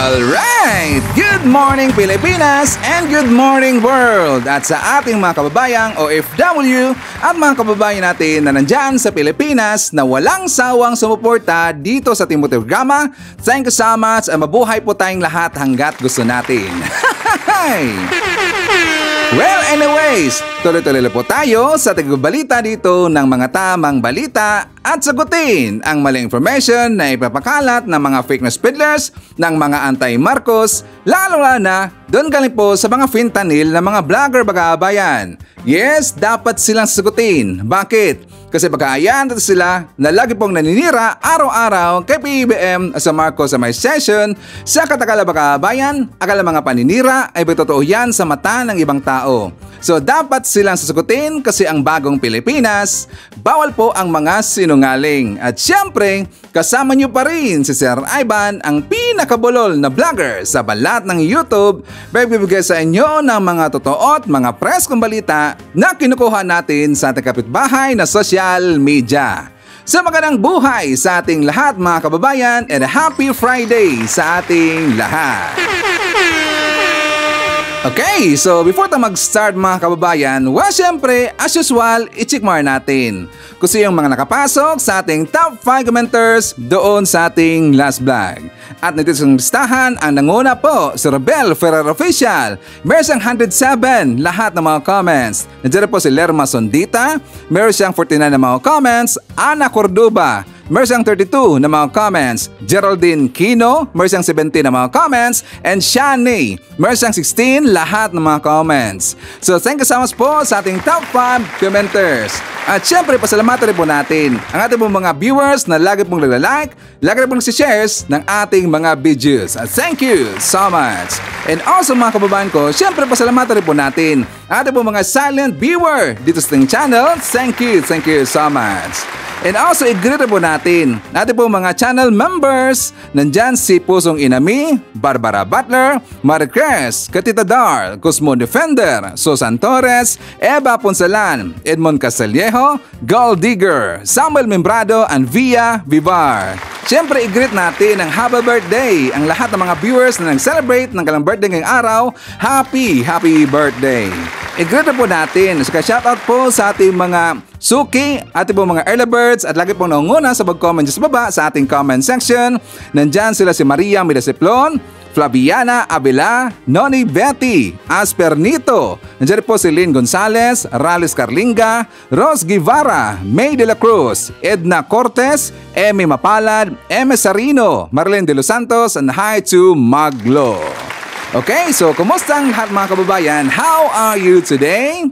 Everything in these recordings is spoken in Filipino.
Alright! Good morning Pilipinas and good morning world! At sa ating mga kababayang OFW at mga kababayan natin na nandyan sa Pilipinas na walang sawang sumuporta dito sa ating programa, thank you so much at mabuhay po tayong lahat hanggat gusto natin. Well, anyways, tuloy-tuloy po tayo sa tagabalita dito ng mga tamang balita at sagutin ang maling information na ipapakalat ng mga fake news peddlers ng mga anti-Marcos, lalo na doon galing po sa mga fentanyl na mga vlogger bagabayan. Yes, dapat silang sagutin. Bakit? Kasi pagkaayan natin sila na lagi pong naninira araw-araw kay PBBM sa Marcos sa may session sa katakala bagabayan, akala mga paninira ay totoo yan sa mata ng ibang tao. So dapat silang sasagutin kasi ang bagong Pilipinas, bawal po ang mga sinungaling. At syempre, kasama nyo pa rin si Sir Ivan, ang pinakabulol na vlogger sa balat ng YouTube, bibigay sa inyo ng mga totoo at mga preskong balita na kinukuha natin sa ating kapitbahay na social media. Sa magandang buhay sa ating lahat mga kababayan and happy Friday sa ating lahat. Okay, so before tayo mag-start mga kababayan, well syempre, as usual, i-check more natin kung sino yung mga nakapasok sa ating top 5 commenters doon sa ating last vlog. At nandito sa listahan ang nanguna po si Rebel Ferrer Official. Meron siyang 107 lahat ng mga comments. Nandiyan po si Lerma Sondita, meron siyang 49 na mga comments. Ana Cordoba, meron siyang 32 na mga comments. Geraldine Kino, meron siyang 17 na mga comments. And Shani, meron siyang 16 lahat ng mga comments. So thank you so much po sa ating top 5 commenters. At syempre pasalamatan rin po natin ang ating pong mga viewers na lagi pong nagla-like, lagi pong nagsishares ng ating mga videos. At thank you so much. And also mga kababayan ko, syempre pasalamatan rin po natin ang ating pong mga silent viewer dito sa ating channel. Thank you so much. And also, i-greet po natin po mga channel members. Nandyan si Pusong Inami, Barbara Butler, Maricres, Katita Dar, Cosmo Defender, Susan Torres, Eva Ponsalan, Edmond Casteliejo, Gold Digger, Samuel Membrado, and Via Vivar. Siyempre, i-greet natin ang happy birthday ang lahat ng mga viewers na nag-celebrate ng kanilang birthday ngayong araw. Happy birthday! I-greet po natin, shoutout po sa ating mga Suki, ating po mga early birds at lagi pong naunguna sa pag-comment sa baba sa ating comment section. Nandyan sila si Maria Midasiplon, Flaviana Abela, Noni Betty, Aspernito. Nandiyan po si Lynn Gonzalez, Rales Carlinga, Rose Guevara, May de la Cruz, Edna Cortez, Emmy Mapalad, M. Sarino, Marlene de los Santos, and hi to Maglo. Okay, so kumusta ang lahat mga kababayan? How are you today?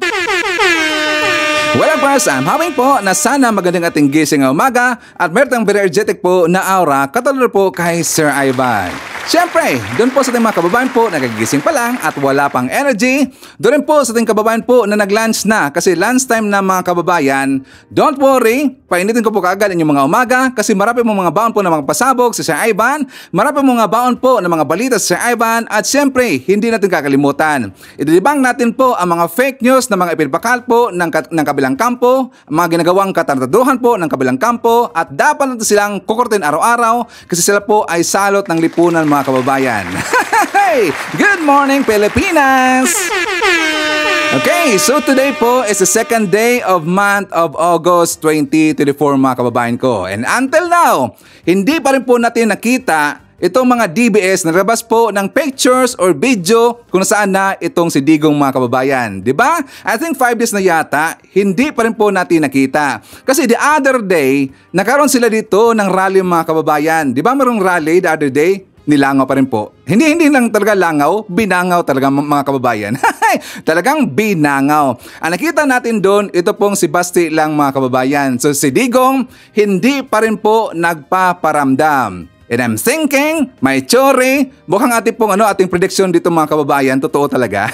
Well, of course, I'm hoping po na sana magandang ating gising ng umaga at meron very energetic po na aura katulad po kay Sir Ivan. Siyempre, doon po sa ating mga kababayan po na nagigising pa lang at wala pang energy. Doon rin po sa ating kababayan po na nag-lunch na kasi lunch time na mga kababayan. Don't worry, painitin ko po kaagad inyong mga umaga kasi marami mong mga baon po na mga pasabog sa Sir Ivan. Marami mong mga baon po na mga balita sa Sir Ivan at siyempre, hindi natin kakalimutan. Idilibang natin po ang mga fake news na mga ipinapakal po ng kabilang kampo, mga ginagawang katartaduhan po ng kabilang kampo at dapat natin silang kukurtin araw-araw kasi sila po ay salot ng lipunan mga kababayan. Good morning Pilipinas! Okay, so today po is the second day of month of August 2024 mga kababayan ko. And until now, hindi pa rin po natin nakita itong mga DBS na nalabas po ng pictures or video kung saan na itong si Digong mga kababayan. Diba? I think 5 days na yata, hindi pa rin po natin nakita. Kasi the other day, nakaroon sila dito ng rally mga kababayan. Diba mayroong rally the other day? Nilangaw pa rin po. Hindi lang talaga langaw, binangaw talaga mga kababayan. Talagang binangaw. Ang nakita natin doon, ito pong si Basti lang mga kababayan. So si Digong, hindi pa rin po nagpaparamdam. And I'm thinking, may chori, mukhang ating prediction dito mga kababayan, totoo talaga.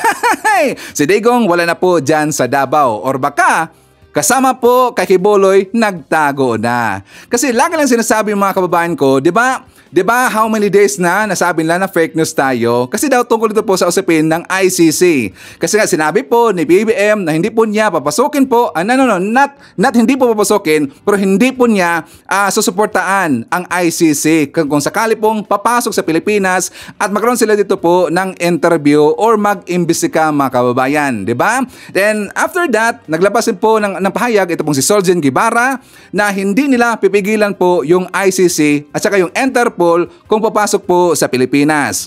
Si Digong wala na po dyan sa Davao. Or baka, kasama po kay Kibuloy, nagtago na. Kasi lagi lang sinasabi mga kababayan ko, di ba? 'Di ba how many days na nasabi nila na fake news tayo? Kasi daw tungkol ito po sa usapin ng ICC. Kasi nga sinabi po ni BBM na hindi po niya papasukin po, not hindi po papasukin, pero hindi po niya susuportaan ang ICC kung sakali pong papasok sa Pilipinas at magkaroon sila dito po ng interview or mag-imbestiga mga kababayan, 'di ba? Then after that, naglabas din po ng pahayag ito pong si Soljen Guevara na hindi nila pipigilan po yung ICC at saka yung Interpol kung papasok po sa Pilipinas.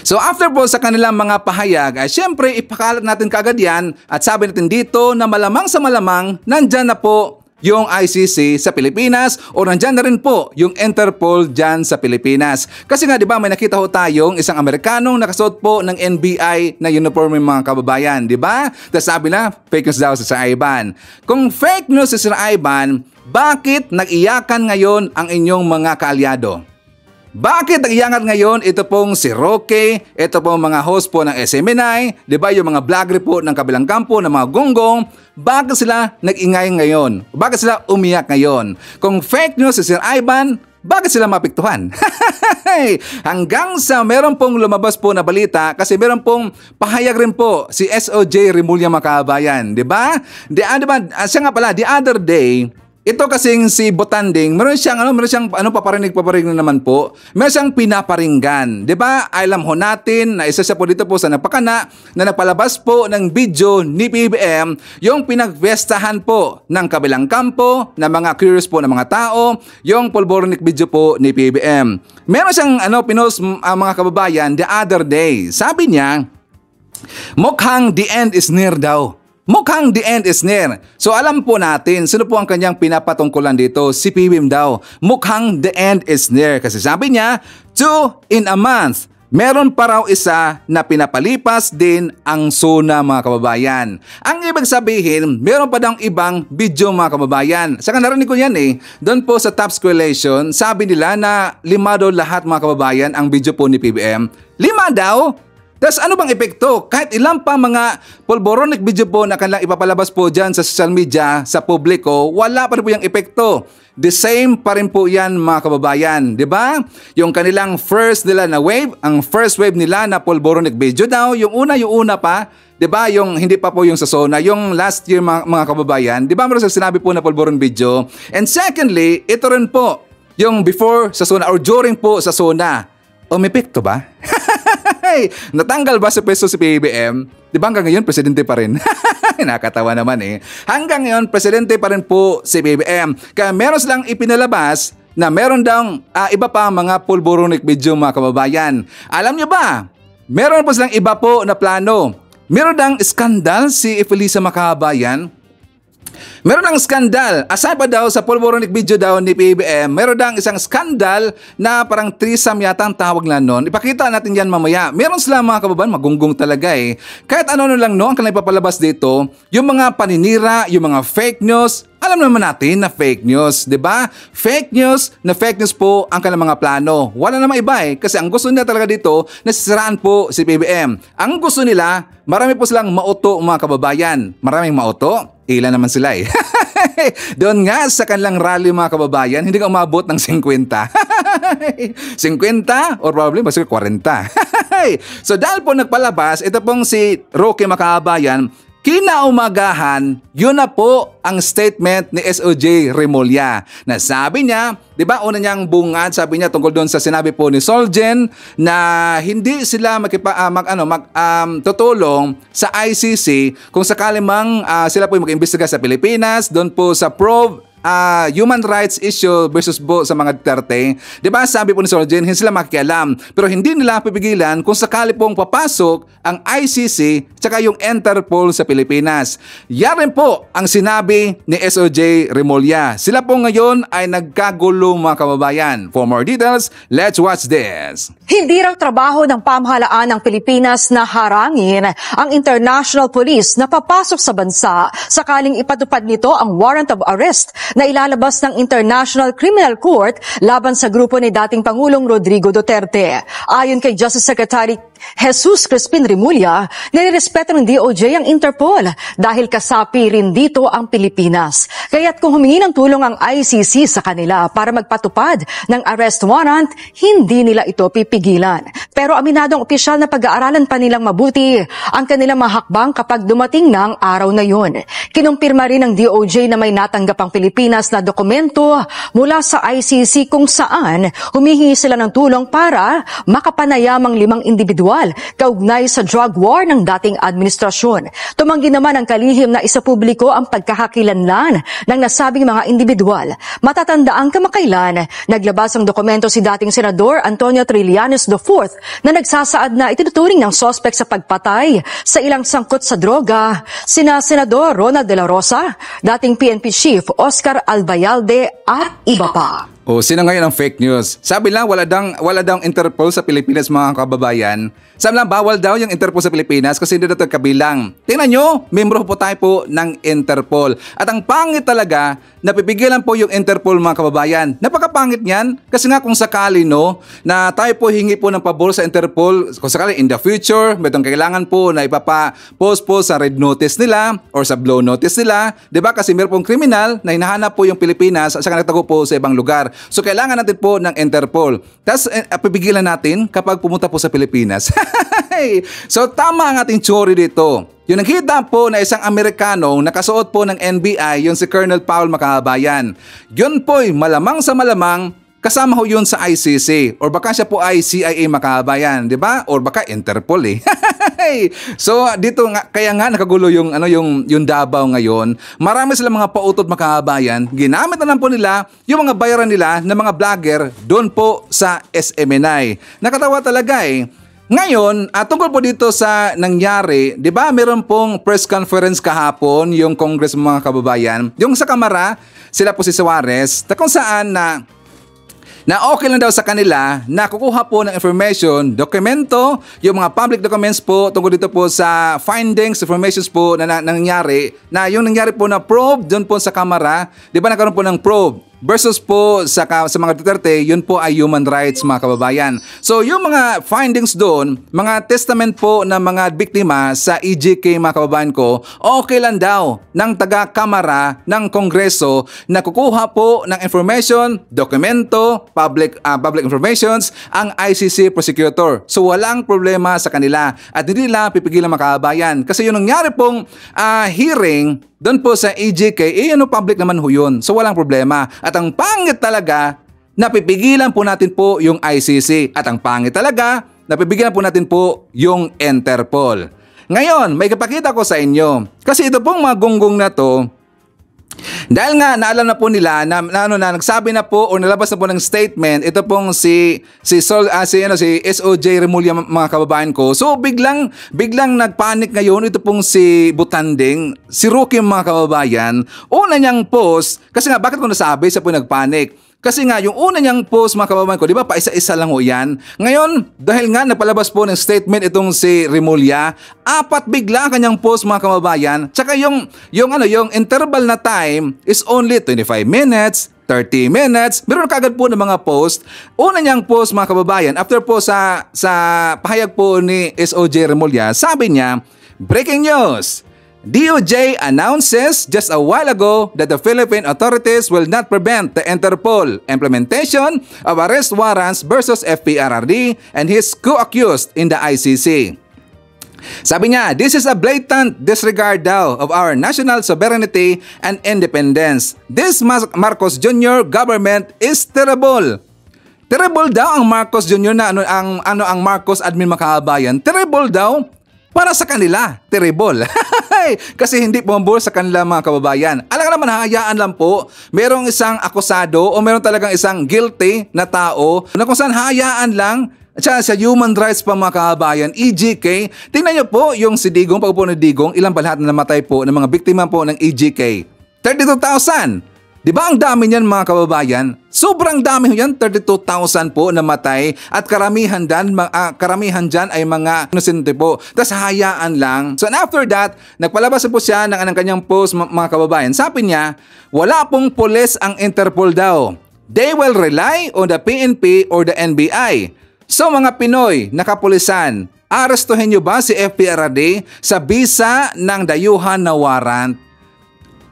So after po sa kanilang mga pahayag, ay syempre ipakalat natin kaagad yan at sabi natin dito na malamang sa malamang nandyan na po yung ICC sa Pilipinas o nandyan na rin po yung Interpol dyan sa Pilipinas. Kasi nga 'di ba may nakita ho tayong isang Amerikanong nakasuot po ng NBI na uniform mga kababayan, 'di ba? Tapos sabi na fake news daw si Sir Ivan. Kung fake news si Sir Ivan, bakit nag-iyakan ngayon ang inyong mga kaalyado? Bakit nag-iyangat ngayon ito pong si Roque, ito pong mga host po ng SMNI, 'di ba yung mga vlogger po ng kabilang kampo ng mga gonggong, bakit sila nag-ingay ngayon? Bakit sila umiyak ngayon? Kung fake news si Sir Ivan, bakit sila mapiktuhan? Hanggang sa meron pong lumabas po na balita kasi meron pong pahayag rin po si SOJ Remulla Makabayan, 'di ba? Siya nga pala the other day, ito kasing si Botanding, meron siyang paparinig na naman po. Meron siyang pinaparinggan. 'Di ba? Alam ho natin na isa siya po dito po sa napakana na napalabas po ng video ni PBM yung pinagpestahan po ng kabilang kampo na mga curious po na mga tao, yung pulboronic video po ni PBM. Meron siyang pinost mga kababayan the other day. Sabi niya, mukhang the end is near daw. Mukhang the end is near. So alam po natin, sino po ang kanyang pinapatungkulan dito? Si PBM daw. Mukhang the end is near. Kasi sabi niya, 2 in a month. Meron pa raw isa na pinapalipas din ang SONA mga kababayan. Ang ibig sabihin, meron pa daw ibang video mga kababayan. Saka narinig ko yan doon po sa top correlation, sabi nila na 5 daw lahat mga kababayan ang video po ni PBM. 5 daw? Tapos ano bang epekto? Kahit ilang pa mga pulboronic video po na kanilang ipapalabas po dyan sa social media, sa publiko, wala pa rin po yung epekto. The same pa rin po yan mga kababayan, di ba? Yung kanilang first nila na wave, ang first wave nila na pulboronic video daw, yung una pa, di ba? Yung hindi pa po yung sa SONA, yung last year mga kababayan, di ba? Meron sa sinabi po na pulboronic video. And secondly, ito rin po, yung before sa SONA or during po sa SONA. May epekto ba? Natanggal ba sa pwesto si PBM? Di ba hanggang ngayon presidente pa rin? Nakakatawa naman Hanggang ngayon presidente pa rin po si PBM. Kaya meron silang ipinalabas na meron daw iba pa mga pulboronic video mga kababayan. Alam nyo ba? Meron po silang iba po na plano. Meron daw skandal si Felisa Makabayan. Meron ng skandal. Aside pa daw sa pulboronic video daw ni PBM, meron daw isang skandal na parang threesome yata ang tawag na nun. Ipakita natin yan mamaya. Meron sila mga kababayan, magunggong talaga Kahit ano lang ang kanilang ipapalabas dito, yung mga paninira, yung mga fake news, alam naman natin na fake news, di ba? Fake news po ang kanilang mga plano. Wala namang iba kasi ang gusto nila talaga dito, nasisiraan po si PBM. Ang gusto nila, marami po silang mauto mga kababayan. Maraming mauto, ilan naman sila Doon nga sa kanilang rally mga kababayan, hindi ka umabot ng 50. 50 or probably mas 40. So dahil po nagpalabas, ito pong si Roque Makabayan, kinaumagahan, yun na po ang statement ni SOJ Remulla. Na sabi niya, di ba una niyang bungad, sabi niya tungkol doon sa sinabi po ni Soljen na hindi sila tutulong sa ICC kung sakali mang sila po mag-imbestiga sa Pilipinas, doon po sa human rights issue versus sa mga Duterte. Di ba sabi po ni Soljen, hindi sila makikialam. Pero hindi nila pipigilan kung sakali pong papasok ang ICC tsaka yung Interpol sa Pilipinas. Yan rin po ang sinabi ni SOJ Remulla. Sila po ngayon ay nagkagulo mga kababayan. For more details, let's watch this. Hindi raw trabaho ng pamahalaan ng Pilipinas na harangin ang international police na papasok sa bansa sakaling ipatupad nito ang warrant of arrest na ilalabas ng International Criminal Court laban sa grupo ni dating Pangulong Rodrigo Duterte. Ayon kay Justice Secretary Jesus Crispin Remulla, nirerespeto ng DOJ ang Interpol dahil kasapi rin dito ang Pilipinas. Kaya't kung humingi ng tulong ang ICC sa kanila para magpatupad ng arrest warrant, hindi nila ito pipigilan. Pero aminadong opisyal na pag-aaralan pa nilang mabuti ang kanilang mahakbang kapag dumating na ang araw na yun. Kinumpirma rin ng DOJ na may natanggap ang Pilipinas na dokumento mula sa ICC kung saan humihingi sila ng tulong para makapanayamang 5 individual kaugnay sa drug war ng dating administrasyon. Tumanggi naman ang kalihim na isapubliko ang pagkakakilanlan ng nasabing mga individual. Matatandaan kamakailan, naglabas ang dokumento si dating Senador Antonio Trillanes IV na nagsasaad na itinuturing ng sospek sa pagpatay sa ilang sangkot sa droga, sina Senador Ronald De La Rosa, dating PNP Chief Oscar Albayalde at iba pa. O, sino ngayon ang fake news? Sabi lang, wala daw Interpol sa Pilipinas, mga kababayan. Sabi lang, bawal daw yung Interpol sa Pilipinas kasi hindi daw kabilang. Tingnan nyo, membro po tayo po ng Interpol. At ang pangit talaga, napipigilan po yung Interpol, mga kababayan. Napakapangit niyan kasi nga kung sakali na tayo po hingi po ng pabor sa Interpol, kung sakali in the future, may kailangan po na ipapa-post po sa red notice nila or sa blue notice nila. Diba? Kasi meron pong kriminal na hinahanap po yung Pilipinas at saka nagtago po sa ibang lugar. So kailangan natin po ng Interpol. Tapos pipigilan natin kapag pumunta po sa Pilipinas. So tama ang ating theory dito. Yung nakita po na isang Amerikanong nakasuot po ng NBI, yun si Colonel Paul Makabayan. Yun po'y malamang sa malamang kasama ho yun sa ICC or baka siya po ay CIA Makabayan, di ba? Or baka Interpol eh. So dito nga kaya nga nakagulo yung Davao ngayon. Marami silang mga pautot Makabayan. Ginamit na lang po nila yung mga bayaran nila ng mga vlogger doon po sa SMNI. Nakatawa talaga eh. Ngayon, tungkol po dito sa nangyari, di ba meron pong press conference kahapon yung Congress mga kababayan. Yung sa Kamara, sila po si Suarez, kung saan na okay lang daw sa kanila na kukuha po ng information, dokumento, yung mga public documents po tungkol dito po sa findings, informations po na nangyari, na yung nangyari po na probe doon po sa Kamara, di ba nagkaroon po ng probe? Versus po sa mga Duterte, yun po ay human rights mga kababayan. So yung mga findings doon, mga testament po ng mga biktima sa EJK mga kababayan ko, okay lang daw ng taga-kamara ng Kongreso na kukuha po ng information, dokumento, public informations ang ICC prosecutor. So walang problema sa kanila at hindi nila pipigilan mga kababayan. Kasi yung nangyari pong hearing doon po sa EJK, public naman ho yun. So walang problema. At ang pangit talaga, napipigilan po natin po yung ICC. At ang pangit talaga, napipigilan po natin po yung Interpol. Ngayon, may kapakita ko sa inyo. Kasi ito pong mga gunggong na to, dahil nga naalam na po nila na nagsabi na po o nalabas na po ng statement ito pong si SOJ Remulla mga kababayan ko. So biglang nagpanik ngayon ito pong si Butanding, si Rookie mga kababayan. Una niyang post kasi nga bakit ko nasabi siya po nagpanik? Kasi nga, yung una niyang post mga kababayan ko, di ba, paisa-isa lang ho yan. Ngayon, dahil nga napalabas po ng statement itong si Remulla, 4 bigla kanyang post mga kababayan. Tsaka yung interval na time is only 25 minutes, 30 minutes. Meron kagad po ng mga post. Una niyang post mga kababayan, after po sa pahayag po ni SOJ Remulla, sabi niya, breaking news! DOJ announces just a while ago that the Philippine authorities will not prevent the Interpol implementation of arrest warrants versus FPRRD and his co-accused in the ICC. Sabi niya, this is a blatant disregard daw of our national sovereignty and independence. This Marcos Jr. government is terrible. Terrible daw ang Marcos Jr. na ang Marcos admin makabayan. Terrible daw. Para sa kanila, terrible. Kasi hindi pumabor sa kanila mga kababayan. Alam ka naman, hayaan lang po. Merong isang akusado o meron talagang isang guilty na tao na kung saan hayaan lang sa human rights pa mga kababayan, EJK. Tingnan niyo po yung si Digong, pag po ni Digong, ilang ba lahat na namatay po ng mga biktima po ng EJK? 32,000. Di ba ang dami niyan mga kababayan? Sobrang dami yan, 32,000 po namatay at karamihan dyan ay mga inosente po. Tapos hayaan lang. So and after that, nagpalabas po siya ng kanyang post mga kababayan. Sabi niya, wala pong pulis ang Interpol daw. They will rely on the PNP or the NBI. So mga Pinoy, nakapulisan, arestuhin nyo ba si FPRD sa bisa ng dayuhan na warrant?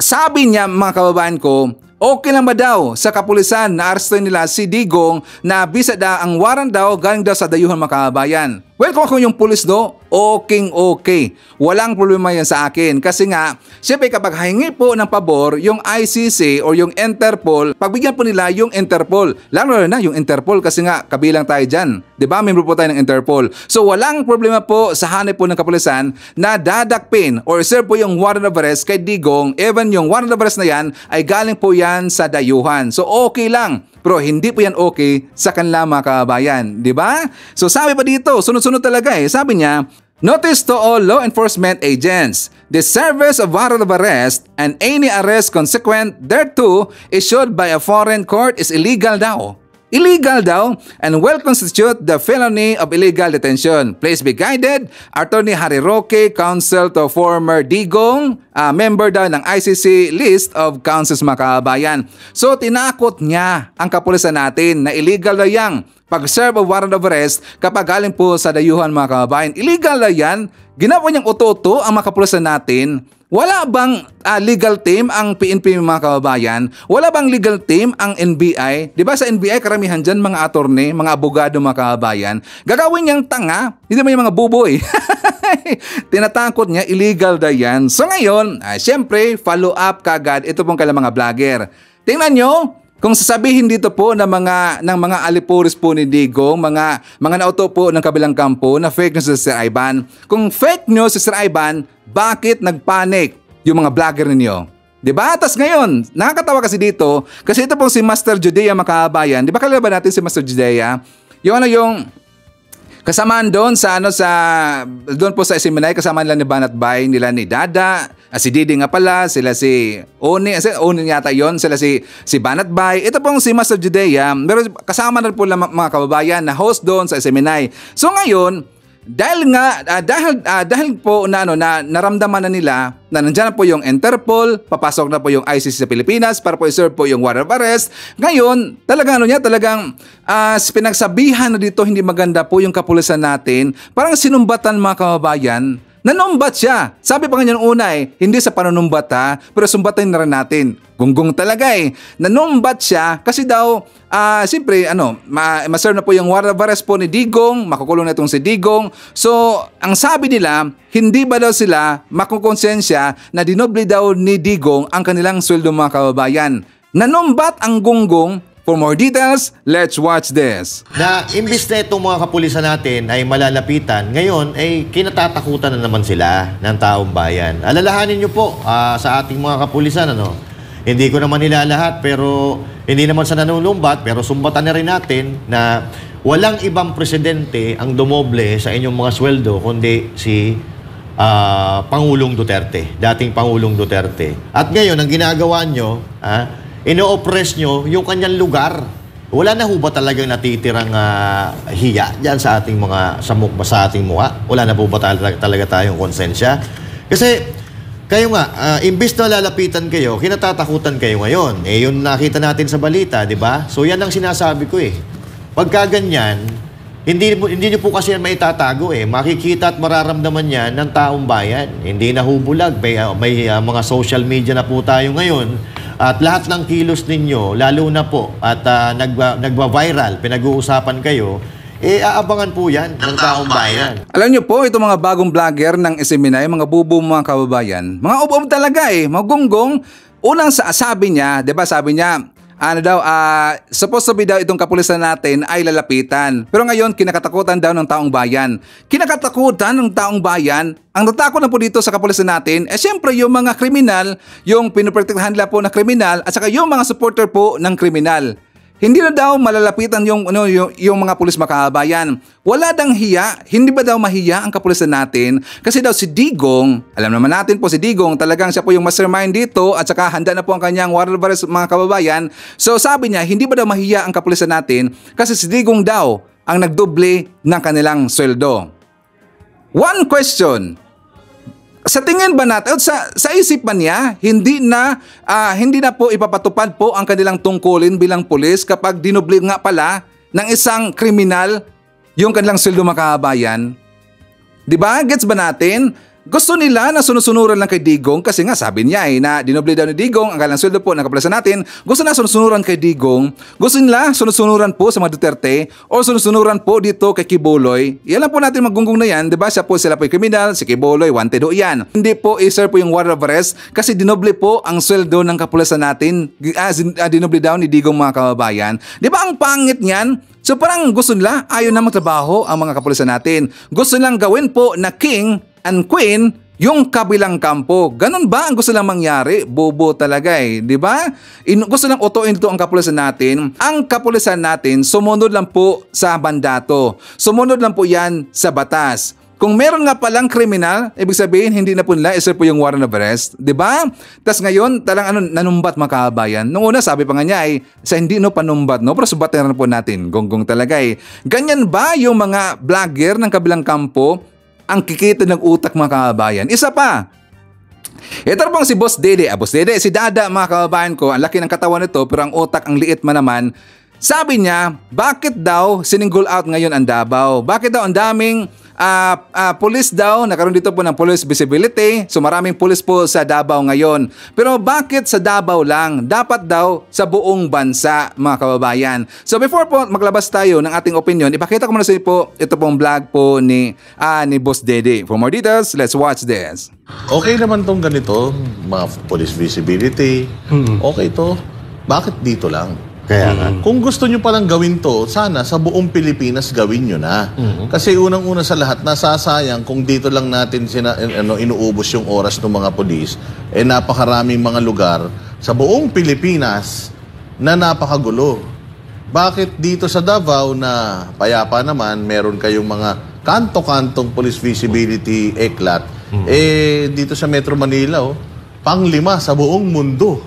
Sabi niya mga kababayan ko, okay lang ba daw sa kapulisan na arestuhin nila si Digong na bisa ang warrant daw galing daw sa dayuhan mga kababayan? Well, kung ako yung pulis okay. Walang problema yan sa akin. Kasi nga, syempre kapag hingi po ng pabor, yung ICC or yung Interpol, pagbigyan po nila yung Interpol. Lalo na yung Interpol kasi nga kabilang tayo dyan. Diba? Membro po tayo ng Interpol. So walang problema po sa hanay po ng kapulisan na dadakpin or serve po yung warrant of arrest kay Digong. Even yung warrant of arrest na yan ay galing po yan sa dayuhan. So okay lang. Pero hindi po yan okay sa kanila mga kababayan, di ba? So sabi pa dito, sunod-sunod talaga Sabi niya, notice to all law enforcement agents, the service of warrant of arrest and any arrest consequent thereto issued by a foreign court is illegal daw. Illegal daw and will constitute the felony of illegal detention. Please be guided. Attorney Harry Roque, counsel to former Digong, member daw ng ICC list of counsels mga kababayan. So tinakot niya ang kapulisan natin na illegal daw yang pag-serve of warrant of arrest kapag galing po sa dayuhan mga kababayan. Illegal daw yan. Ginawa niyang uto-uto ang mga kapulisan natin. Wala bang legal team ang PNP mga kababayan? Wala bang legal team ang NBI? Di ba sa NBI karamihan dyan mga attorney, mga abogado mga kababayan? Gagawin niyang tanga, hindi mo yung mga buboy. Tinatakot niya, illegal daw yan. So ngayon, syempre, follow up kagad ito pong kailang mga vlogger. Tingnan nyo, kung sasabihin dito po ng mga alipuris po ni Digong, mga nauto po ng kabilang kampo na fake news si Sir Ivan. Kung fake news si Sir Ivan, bakit nagpanic yung mga vlogger ninyo? Diba? Tapos ngayon, nakakatawa kasi dito, kasi ito pong si Master Judea makabayan. Di ba kalala ba natin si Master Judea? Yung kasamaan doon doon po sa Seminay, kasama nila ni Banat Bay, nila ni Dada, si Didi nga pala, sila si Oni yata yon, sila si Banat Bay. Ito pong si Master Judea, pero kasama na po lang mga kababayan na host doon sa Seminay. So ngayon, dahil po na naramdaman na nila na nandiyan na po yung Interpol, papasok na po yung ICC sa Pilipinas para po i-serve po yung warrant of arrest. Ngayon, talagang pinagsabihan na dito hindi maganda po yung kapulisan natin. Parang sinumbatan mga kababayan. Nanumbat siya. Sabi pa nga una hindi sa panunumbat pero sumbatin na rin natin. Gunggong talaga Nanumbat siya kasi daw, siyempre, maserve na po yung warrant of arrest po ni Digong, makukulong na itong si Digong. So, ang sabi nila, hindi ba daw sila makukonsensya na dinoble daw ni Digong ang kanilang sweldo mga kababayan. Nanumbat ang gunggong. For more details, let's watch this. Na imbis na itong mga kapulisan natin ay malalapitan, ngayon ay kinatatakutan na naman sila ng taong bayan. Alalahanin nyo po sa ating mga kapulisan, hindi ko naman nila lahat, pero hindi naman sa nanunumbat, pero sumbatan na rin natin na walang ibang presidente ang dumoble sa inyong mga sweldo, kundi si Pangulong Duterte, dating Pangulong Duterte. At ngayon, ang ginagawa nyo, ino-oppress nyo yung kanyang lugar. Wala na ho ba talagang natitirang hiya dyan sa ating sa ating mukha? Wala na po ba talaga tayong konsensya? Kasi kayo nga, imbis na lalapitan kayo, kinatatakutan kayo ngayon. Yun nakita natin sa balita, di ba? So yan ang sinasabi ko Pagka ganyan, hindi nyo po kasi yan maitatago Makikita at mararamdaman yan ng taong bayan. Hindi na hubulag. May mga social media na po tayo ngayon. At lahat ng kilos ninyo, lalo na po, at nagba-viral, pinag-uusapan kayo, aabangan po yan ng taong bayan. Alam nyo po, itong mga bagong vlogger ng Seminay, mga bubo mga kababayan, mga ubob talaga mga gunggong. Unang sabi niya, diba sabi niya, supposed to be daw itong kapulisan natin ay lalapitan. Pero ngayon, kinakatakutan daw ng taong bayan. Kinakatakutan ng taong bayan. Ang natakot na po dito sa kapulisan natin, syempre yung mga kriminal, yung pinuprotektahan nila po na kriminal, at saka yung mga supporter po ng kriminal. hindi na daw malalapitan yung mga pulis makabayan. Wala dang hiya, hindi ba daw mahiya ang kapulisan natin? Kasi daw si Digong, alam naman natin po si Digong, talagang siya po yung mastermind dito at saka handa na po ang kanyang warrant of arrest mga kababayan. So sabi niya, hindi ba daw mahiya ang kapulisan natin? Kasi si Digong daw ang nagdoble ng kanilang sweldo. One question, sa tingin ba natin, sa isipan niya, hindi na po ipapatupad po ang kanilang tungkulin bilang pulis kapag dinoble nga pala ng isang kriminal yung kanilang sweldo makabayan? Diba? Gets ba natin? Gusto nila na sunusunuran lang kay Digong kasi nga sabi niya na dinoble daw ni Digong ang kanilang sweldo po ng kapulisan natin. Gusto na sunusunuran kay Digong. Gusto nila sunusunuran po sa mga Duterte o sunusunuran po dito kay Quiboloy. Yan lang po natin magunggong na yan. Diba? Sila po yung kriminal, si Quiboloy, wanted o yan. Hindi po i-serve po yung warrant of arrest kasi dinoble po ang sweldo ng kapulisan natin. Dinoble daw ni Digong mga kababayan. Diba ang pangit niyan? So parang gusto nila, ayaw na magtrabaho ang mga kapulisan natin. Gusto nilang gawin po na king and queen yung kabilang kampo. Ganun ba ang gusto lang mangyari? Bobo talaga di ba? Gusto lang utuin dito ang kapulisan natin. Ang kapulisan natin, sumunod lang po sa mandato. Sumunod lang po yan sa batas. Kung meron nga palang kriminal, ibig sabihin hindi na po nila iserve po yung warrant of arrest, 'di ba? Tas ngayon, talang nanumbat makabayan. Nung una sabi pa nga niya sa hindi panumbat pero subateran po natin. Gonggong talaga Ganyan ba yung mga vlogger ng kabilang kampo ang kikita ng utak mga kababayan? Isa pa. Ito pong si Boss Dede. Boss Dede, si Dada mga kababayan ko, ang laki ng katawan nito pero ang utak ang liit man naman. Sabi niya, bakit daw sininggle out ngayon ang Davao? Bakit daw ang daming police daw, nakaroon dito po ng police visibility, so maraming police po sa Davao ngayon. Pero bakit sa Davao lang? Dapat daw sa buong bansa mga kababayan. So before po maglabas tayo ng ating opinion, ipakita ko muna sa inyo po ito pong vlog po ni Boss Dede. For more details, let's watch this. Okay naman tong ganito, mga police visibility. Okay to. Bakit dito lang? Kaya nga. Kung gusto nyo palang gawin to, sana sa buong Pilipinas gawin nyo na. Kasi unang-una sa lahat, nasasayang kung dito lang natin inuubos yung oras ng mga polis, napakaraming mga lugar sa buong Pilipinas na napakagulo. Bakit dito sa Davao na payapa naman, meron kayong mga kanto-kantong police visibility eklat, dito sa Metro Manila, pang-5 sa buong mundo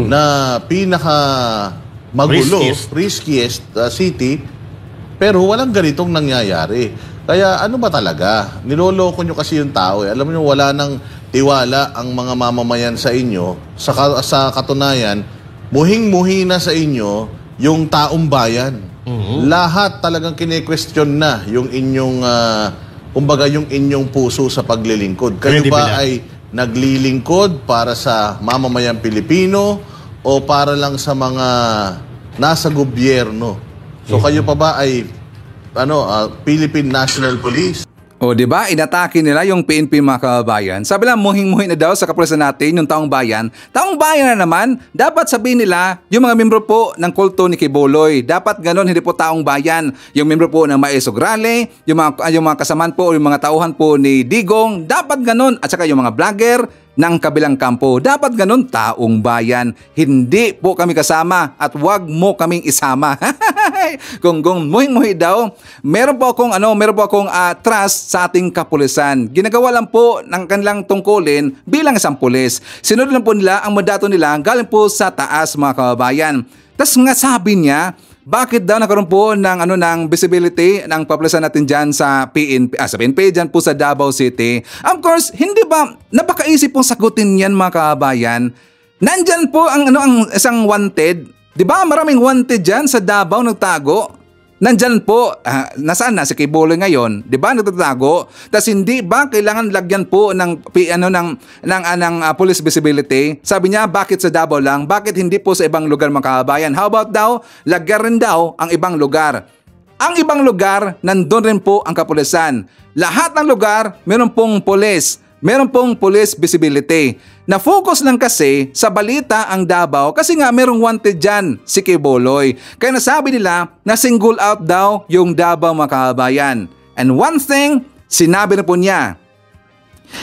na pinaka magulo, riskiest city, pero walang ganitong nangyayari. Kaya ano ba talaga? Niloloko nyo kasi yung tao. Alam nyo, wala nang tiwala ang mga mamamayan sa inyo. Sa katunayan, muhing-muhi na sa inyo yung taong bayan. Lahat talagang kine-question na yung inyong, kumbaga yung inyong puso sa paglilingkod. Kayo ba ay naglilingkod para sa mamamayang Pilipino o para lang sa mga nasa gobyerno? So kayo pa ba ay Philippine National Police? O di ba inatake nila yung PNP mga kababayan. Sabi lang muhing-muhi na daw sa kapulisan natin yung taong bayan. Taong bayan na naman, dapat sabihin nila yung mga membro po ng kulto ni Quiboloy. Dapat ganon, hindi po taong bayan. Yung membro po ng Maesog Rally, yung mga kasamaan po o yung mga tauhan po ni Digong, dapat ganon. At saka yung mga vlogger ng kabilang kampo, dapat ganun, taong bayan. Hindi po kami kasama at wag mo kaming isama. Kung muhing-muhi daw, meron po akong trust sa ating kapulisan. Ginagawa lang po ng kanilang tungkulin bilang isang pulis. Sinunod lang po nila ang mandato nila galing po sa taas mga kababayan. Tas nga sabi niya, bakit daw nagkaroon po ng visibility ng papulisan natin dyan sa PNP dyan po sa Davao City? Of course, hindi ba napakaisip pong sagutin yan mga kababayan? Nandyan po ang isang wanted. Di ba maraming wanted dyan sa Davao nagtago? Nandyan po, nasaan na si Quiboloy ngayon? Di ba nagtatago? Tas hindi ba kailangan lagyan po ng police visibility? Sabi niya, bakit sa Davao lang? Bakit hindi po sa ibang lugar mga kababayan? How about daw, lagyan rin daw ang ibang lugar? Ang ibang lugar, nandun rin po ang kapulisan. Lahat ng lugar, meron pong police. Meron pong police visibility. Na-focus lang kasi sa balita ang Davao kasi nga merong wanted dyan, si Quiboloy. Kaya nasabi nila na single out daw yung Davao mga kababayan. And one thing, sinabi na po niya,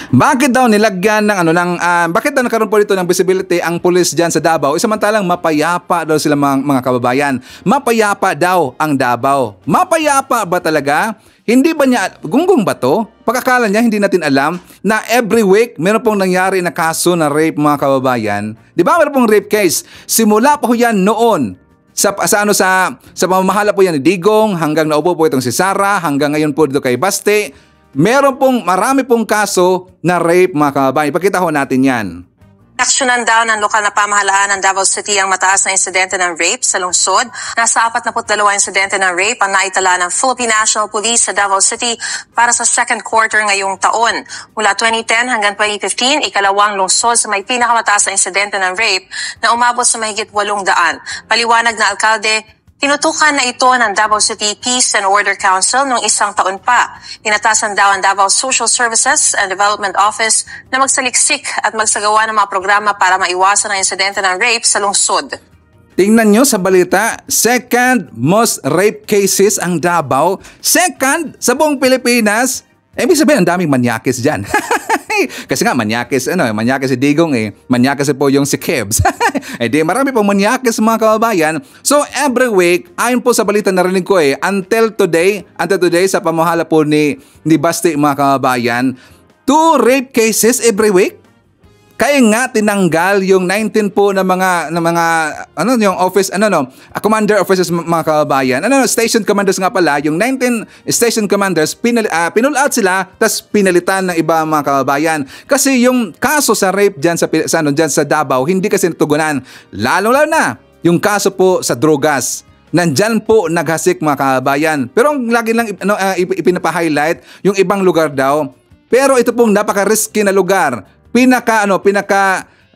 Bakit daw nilagyan ng bakit daw nagkaroon po dito ng visibility ang pulis diyan sa Davao? Samantalang mapayapa daw sila mga kababayan. Mapayapa daw ang Davao. Mapayapa ba talaga? Hindi ba niya gunggong ba to? Pagkakala niya hindi natin alam na every week meron pong nangyari na kaso na rape mga kababayan. 'Di ba? Meron pong rape case. Simula pa ho yan noon. Sa pamamahala po yan ni Digong hanggang naupo po itong si Sara hanggang ngayon po dito kay Baste. Marami pong kaso na rape mga kababayan. Ipakita ho natin yan. Aksyonan daw ng lokal na pamahalaan ng Davao City ang mataas na insidente ng rape sa lungsod. Nasa 42 insidente ng rape ang naitala ng Philippine National Police sa Davao City para sa second quarter ngayong taon. Mula 2010 hanggang 2015, ikalawang lungsod sa may pinakamataas na insidente ng rape na umabot sa mahigit 800. Paliwanag na alkalde, tinutukan na ito ng Davao City Peace and Order Council noong isang taon pa. Inatasan daw ang Davao Social Services and Development Office na magsaliksik at magsagawa ng mga programa para maiwasan ang insidente ng rape sa lungsod. Tingnan nyo sa balita, second most rape cases ang Davao. Second sa buong Pilipinas. Ibig sabihin, ang daming manyakis dyan. Kasi nga, manyakis si Digong manyakis po yung si Kebs. Marami pong manyakis mga kababayan. So, every week, ayon po sa balita narinig ko until today, sa pamahala po ni Baste mga kababayan, 2 rape cases every week. Kaya nga tinanggal yung 19 po na mga yung office commander officers mga kababayan. Station commanders nga pala, yung 19 station commanders pinull out sila tas pinalitan ng iba mga kababayan. Kasi yung kaso sa rape diyan sa Davao hindi kasi natugunan. Lalo na yung kaso po sa drogas. Nandyan po naghasik mga kababayan. Pero ang lagi lang ipinapa-highlight yung ibang lugar daw. Pero ito pong napaka-risky na lugar.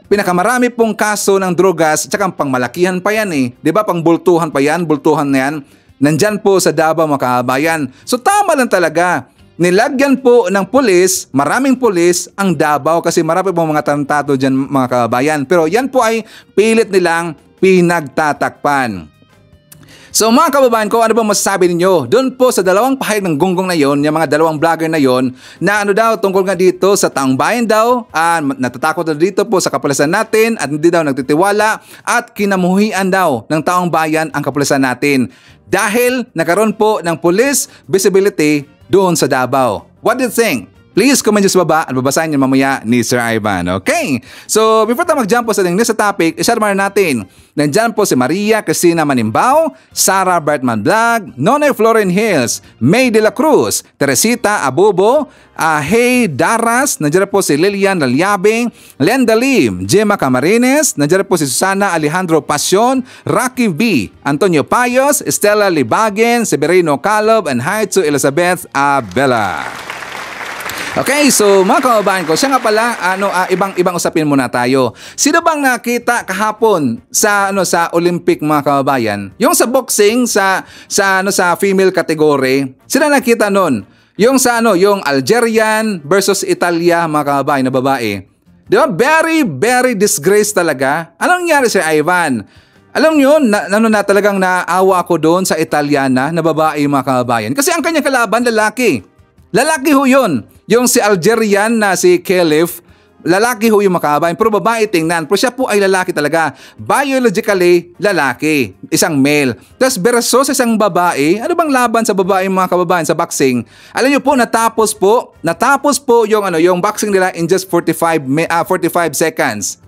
Pinakamarami pong kaso ng drogas, tsaka pangmalakihan pa yan 'di ba? Pangbultuhan pa yan, bultuhan na yan. Nandyan po sa Davao mga kababayan. So tama lang talaga. Nilagyan po ng pulis, maraming pulis ang Davao kasi marami pong mga tarantado dyan mga kababayan. Pero yan po ay pilit nilang pinagtatakpan. So mga kababayan ko, ano bang masasabi ninyo? Doon po sa dalawang pahayag ng gunggong na yon, yung mga dalawang vlogger na yon, na tungkol nga dito sa taong bayan daw, natatakot na dito po sa kapulisan natin at hindi daw nagtitiwala at kinamuhian daw ng taong bayan ang kapulisan natin. Dahil nagkaroon po ng police visibility doon sa Davao. What do you think? Please comment sa baba at babasahin niyo mamaya ni Sir Ivan. Okay? So, before tayo mag-jump po sa next topic, i-share muna natin. Nandyan po si Maria Cristina Manimbao, Sarah Bertman Vlog, Nonay Florin Hills, May de la Cruz, Teresita Abubo, Hey Daras, nandiyan po si Lilian Lalyabing, Lenda Lim, Gemma Camarines, nandiyan po si Susana Alejandro Pasion, Rocky V, Antonio Payos, Estela Libagen, Severino Calob, and hi to Elizabeth Abela. Okay, so mga kababayan ko, siya nga pala, ibang usapin muna tayo. Sino bang nakita kahapon sa Olympic mga kababayan? Yung sa boxing sa female category, sila nakita nun. Yung yung Algerian versus Italia mga kababayan na babae. Di ba? Very, very disgrace talaga. Anong nangyari sa Ivan? Alam nyo, talagang naawa ako doon sa Italiana na babae mga kababayan. Kasi ang kanyang kalaban, lalaki. Lalaki ho yun. Yung si Algerian na si Khalif, lalaki ho yung makabayan. Pero babae tingnan. Pero siya po ay lalaki talaga. Biologically, lalaki. Isang male. Tapos versus isang babae. Ano bang laban sa babae mga kababayan sa boxing? Alam nyo po, natapos po yung boxing nila in just 45 seconds.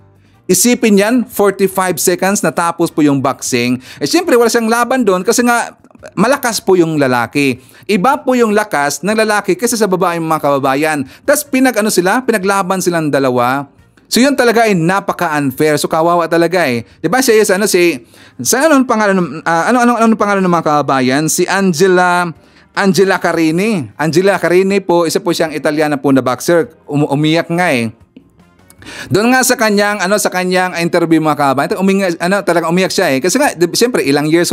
Isipin yan, 45 seconds natapos po yung boxing. Siyempre wala siyang laban doon kasi nga malakas po yung lalaki. Iba po yung lakas ng lalaki kaysa sa babae mga kababayan. Tapos pinaglaban silang dalawa. So yun talaga ay napaka-unfair. So kawawa talaga eh. 'Di ba siya anong pangalan ng mga kababayan? Si Angela Carini. Angela Carini po, isa po siyang Italiana po na boxer. Umiyak nga eh. Doon nga sa kanyang interview mga kababayan, talagang umiyak siya eh. Kasi nga, siyempre, ilang years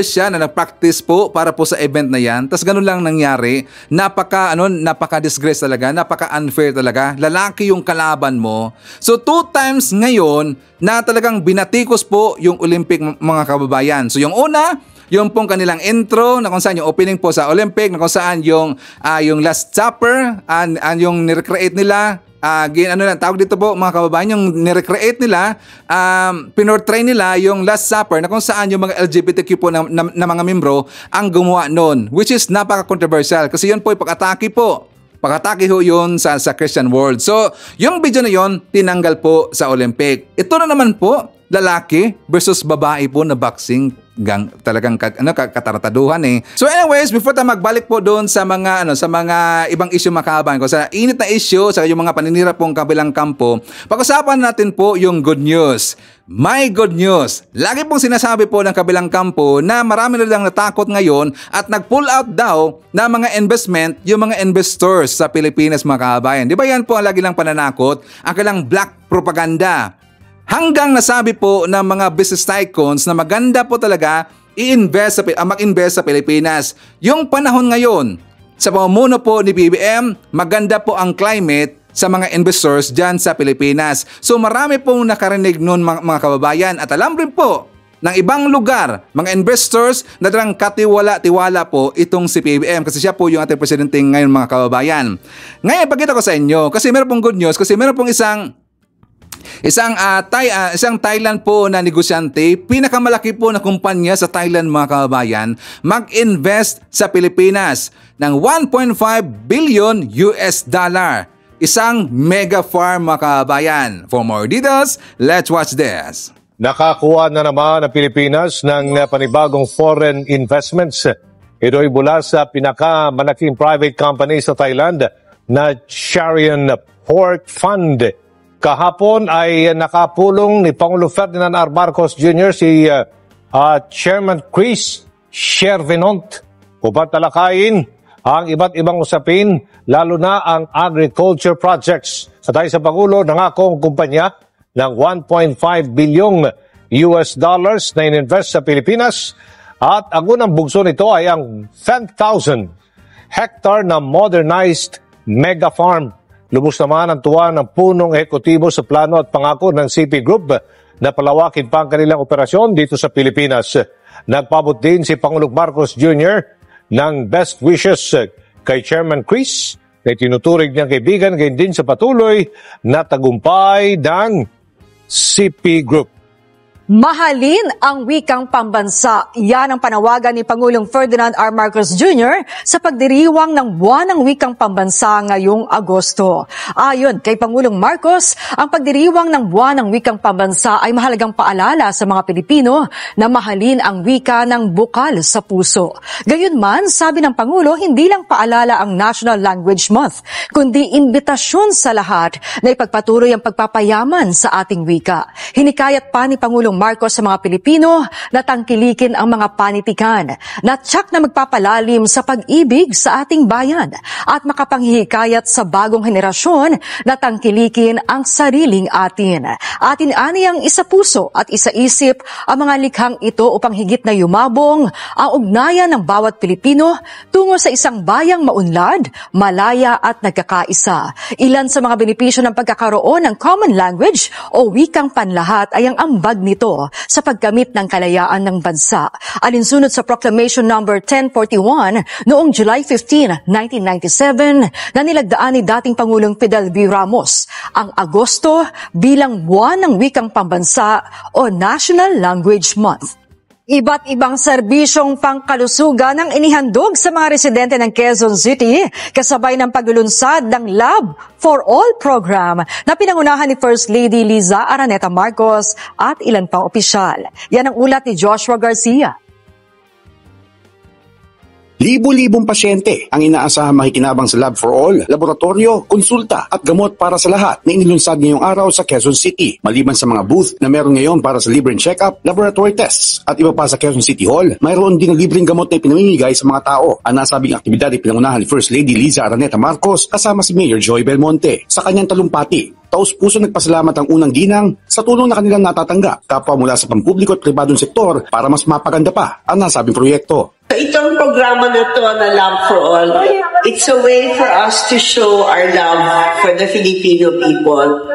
siya na nag-practice po para po sa event na yan. Tapos ganun lang nangyari. Napaka-disgrace talaga, napaka-unfair talaga. Lalaki yung kalaban mo. So, 2 times ngayon na talagang binatikos po yung Olympic mga kababayan. So, yung una, yung pong kanilang intro na kung saan yung opening po sa Olympic, na kung saan yung Last Supper, and yung nirecreate nila, tawag dito po mga kababayan, yung nirecreate nila, pinortray nila yung Last Supper na kung saan yung mga LGBTQ po na mga membro ang gumawa noon, which is napaka-controversial kasi yun po ay pag-atake ho yun sa Christian world. So, yung video na yun, tinanggal po sa Olympic. Ito na naman po, lalaki versus babae po na boxing. Talagang katarataduhan eh. So anyways, before tayo magbalik po doon sa mga ibang issue makahaban ko, sa init na issue sa yung mga paninira pong kabilang kampo, pag-usapan natin po yung good news. My good news. Lagi pong sinasabi po ng kabilang kampo na marami na lang natakot ngayon at nag-pull out daw na mga investment yung mga investors sa Pilipinas mga kababayan. Di ba yan po ang lagi lang pananakot? Ang kailang black propaganda. Hanggang nasabi po ng mga business tycoons na maganda po talaga mag-invest sa Pilipinas. Yung panahon ngayon, sa pamumuno po ni BBM, maganda po ang climate sa mga investors dyan sa Pilipinas. So marami pong nakarinig noon mga kababayan at alam rin po ng ibang lugar, mga investors na darang katiwala-tiwala po itong si PBM kasi siya po yung ating presidente ngayon mga kababayan. Ngayon, pagkita ko sa inyo, kasi meron pong good news, kasi meron pong isang Thailand po na negosyante, pinakamalaki po na kumpanya sa Thailand mga kababayan, mag-invest sa Pilipinas ng 1.5 billion US dollar. Isang mega farm mga kababayan. For more details, let's watch this. Nakakuha na naman ang Pilipinas ng panibagong foreign investments. Ito ay mula sa pinakamalaking private company sa Thailand na Charian Port Fund. Kahapon ay nakapulong ni Pangulo Ferdinand R. Marcos Jr. si Chairman Chris Chervinont upang talakayin ang iba't ibang usapin, lalo na ang agriculture projects. Sa tayo sa Pangulo, nangako ang kumpanya ng 1.5 bilyong US dollars na ininvest sa Pilipinas at ang unang bugso nito ay ang 10,000 hectare na modernized mega farm. Lubos naman ang tuwa ng punong ekutibo sa plano at pangako ng CP Group na palawakin pa ang kanilang operasyon dito sa Pilipinas. Nagpabot din si Pangulong Marcos Jr. ng best wishes kay Chairman Chris na tinuturing niyang kaibigan gayon din sa patuloy na tagumpay ng CP Group. Mahalin ang wikang pambansa. Yan ang panawagan ni Pangulong Ferdinand R. Marcos Jr. sa pagdiriwang ng Buwan ng Wikang Pambansa ngayong Agosto. Ayon kay Pangulong Marcos, ang pagdiriwang ng Buwan ng Wikang Pambansa ay mahalagang paalala sa mga Pilipino na mahalin ang wika ng bukal sa puso. Gayunman, sabi ng Pangulo, hindi lang paalala ang National Language Month, kundi imbitasyon sa lahat na ipagpatuloy ang pagpapayaman sa ating wika. Hinikayat pa ni Pangulong Marcos sa mga Pilipino na tangkilikin ang mga panitikan na tiyak na magpapalalim sa pag-ibig sa ating bayan at makapanghihikayat sa bagong henerasyon na tangkilikin ang sariling atin. Atin-ani ang isa puso at isa isip ang mga likhang ito upang higit na yumabong ang ugnayan ng bawat Pilipino tungo sa isang bayang maunlad, malaya at nagkakaisa. Ilan sa mga benepisyo ng pagkakaroon ng common language o wikang panlahat ay ang ambag nito sa paggamit ng kalayaan ng bansa. Alinsunod sa Proclamation No. 1041 noong July 15, 1997 na nilagdaan ni dating Pangulong Fidel V. Ramos ang Agosto bilang Buwan ng Wikang Pambansa o National Language Month. Iba't ibang serbisyong pangkalusugan ang inihandog sa mga residente ng Quezon City kasabay ng paglulunsad ng Love for All program na pinangunahan ni First Lady Liza Araneta Marcos at ilan pang opisyal. Yan ang ulat ni Joshua Garcia. Libo-libong pasyente ang inaasahang makikinabang sa Love for All, laboratorio, konsulta at gamot para sa lahat na inilunsad ngayong araw sa Quezon City. Maliban sa mga booth na meron ngayon para sa libreng check-up, laboratory tests at iba pa sa Quezon City Hall, mayroon din libreng gamot na ipinamimigay sa mga tao. Ang nasabing aktibidad ay pinangunahan ni First Lady Liza Araneta Marcos kasama si Mayor Joy Belmonte. Sa kanyang talumpati, taus-puso nagpasalamat ang unang ginang sa tulong na kanilang natatanggap kapwa mula sa pampubliko at pribadong sektor para mas mapaganda pa ang nasabing proyekto. Itong programa na to na Love for All, it's a way for us to show our love for the Filipino people.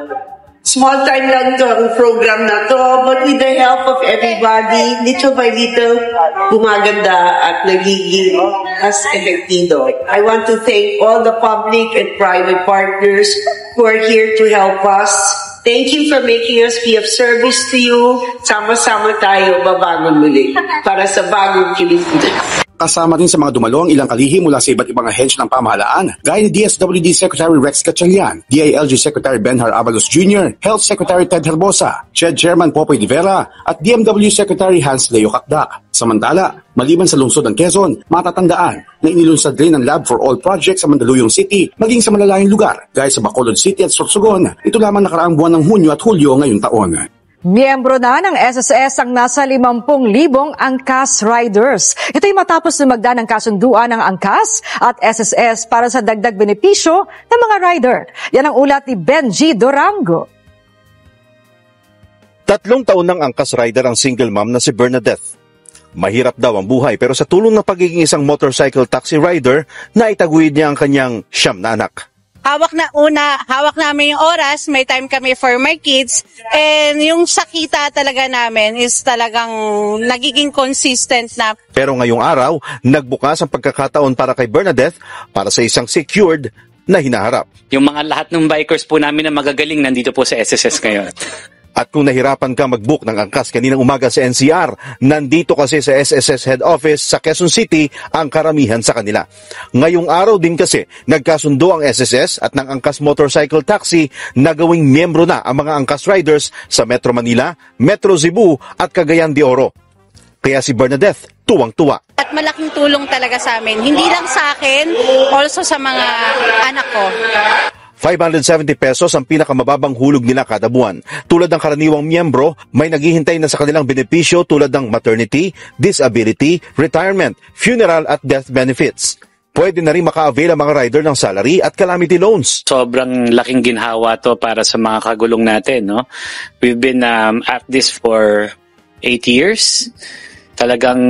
Small time lang to ang program na to, but with the help of everybody, little by little, gumaganda at nagiging as efektido. I want to thank all the public and private partners who are here to help us. Thank you for making us be of service to you. Sama-sama tayo babangon muli para sa bagong Pilipinas. Kasama rin sa mga dumalo ang ilang kalihim mula sa iba't ibang ahensya ng pamahalaan, gaya ni DSWD Secretary Rex Gatchalian, DILG Secretary Benhar Abalos Jr., Health Secretary Ted Herbosa, CHED Chairman Popoy de Vera, at DMW Secretary Hans Leo Kakdak. Samantala, maliban sa lungsod ng Quezon, matatandaan na inilunsad rin ang Lab for All project sa Mandaluyong City, maging sa malalayong lugar, gaya sa Bacolod City at Sorsogon. Ito lamang nakaraang buwan ng Hunyo at Hulyo ngayong taon. Miyembro na ng SSS ang nasa 50,000 angkas riders. Ito'y matapos lumagda ng kasunduan ng angkas at SSS para sa dagdag benepisyo ng mga rider. Yan ang ulat ni Benji Dorango. 3 taon ng angkas rider ang single mom na si Bernadette. Mahirap daw ang buhay pero sa tulong ng pagiging isang motorcycle taxi rider, naitaguyod niya ang kanyang 9 na anak. Hawak namin yung oras, may time kami for my kids, and yung sakita talaga namin is talagang nagiging consistent na. Pero ngayong araw, nagbukas ang pagkakataon para kay Bernadette para sa isang secured na hinaharap. Yung mga lahat ng bikers po namin na magagaling nandito po sa SSS ngayon. At kung nahirapan ka mag-book ng angkas kaninang umaga sa NCR, nandito kasi sa SSS Head Office sa Quezon City ang karamihan sa kanila. Ngayong araw din kasi nagkasundo ang SSS at ng Angkas Motorcycle Taxi na gawing miyembro na ang mga angkas riders sa Metro Manila, Metro Cebu at Cagayan de Oro. Kaya si Bernadette tuwang-tuwa. At malaking tulong talaga sa amin, hindi lang sa akin, also sa mga anak ko. 570 pesos ang pinakamababang hulog nila kada buwan. Tulad ng karaniwang miyembro, may naghihintay na sa kanilang benepisyo tulad ng maternity, disability, retirement, funeral at death benefits. Pwede na rin maka-avail ang mga rider ng salary at calamity loans. Sobrang laking ginhawa to para sa mga kagulong natin, no? We've been at this for 8 years. Talagang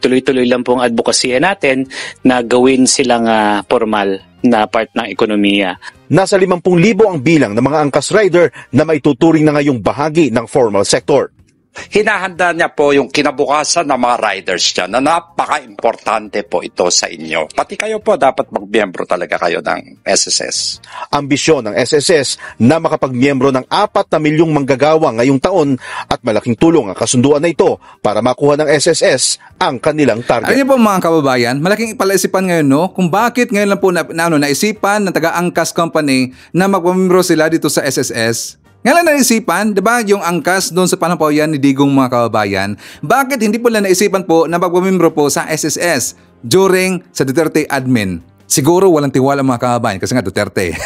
tuloy-tuloy lang pong advokasya natin na gawin silang formal na part ng ekonomiya. Nasa 50,000 ang bilang ng mga angkas rider na maituturing na ngayong bahagi ng formal sector. Hinahanda niya po yung kinabukasan ng mga riders niya na napaka-importante po ito sa inyo. Pati kayo po dapat mag-miyembro talaga kayo ng SSS. Ambisyon ng SSS na makapag-miyembro ng 4 na milyong manggagawa ngayong taon at malaking tulong ang kasunduan na ito para makuha ng SSS ang kanilang target. Alam niyo po mga kababayan, malaking palaisipan ngayon no kung bakit ngayon lang po naisipan ng taga-Angkas Company na magmiyembro sila dito sa SSS. Ngayon lang naisipan, di ba, yung angkas doon sa panahon po yan ni Digong mga kababayan, bakit hindi po lang naisipan po na magmiyembro po sa SSS during sa Duterte admin? Siguro walang tiwala mga kababayan kasi nga Duterte.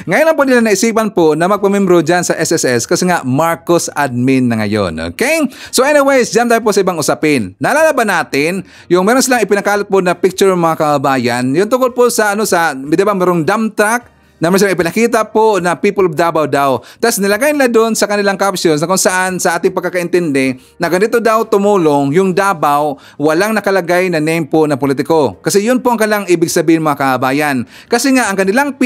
Ngayon lang po nila naisipan po na magmiyembro dyan sa SSS kasi nga Marcos admin na ngayon. Okay? So anyways, dyan tayo po sa ibang usapin. Naalala ba natin yung meron silang ipinakalat po na picture mga kababayan, yung tungkol po sa di ba, merong dump truck na may ipinakita po na people of Davao daw. Tapos nilagay nila doon sa kanilang captions na kung saan sa ating pagkakaintindi na ganito daw tumulong yung Davao, walang nakalagay na name po na politiko. Kasi yun po ang kanilang ibig sabihin mga kababayan. Kasi nga ang kanilang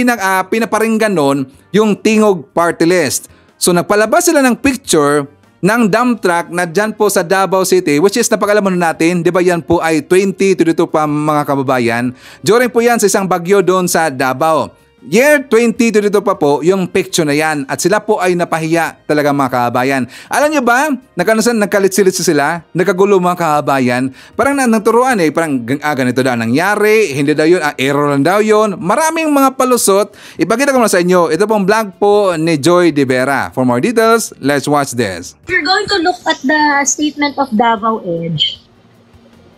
pinaparinggan noon yung Tingog Party List. So nagpalabas sila ng picture ng dump truck na dyan po sa Davao City, which is napakalaman natin, di ba yan po ay 2022 pa mga kababayan. During po yan sa isang bagyo doon sa Davao. Year 2022 pa po yung picture na yan at sila po ay napahiya talaga mga kababayan. Alam nyo ba, nagkalit-silit sila, nagkagulo mga kababayan, parang naturuan parang ganito daw nangyari, hindi daw yun, error lang daw yun, maraming mga palusot. Ipakita ko na sa inyo, ito pong vlog po ni Joy de Vera. For more details, let's watch this. We're going to look at the statement of Davao Edge.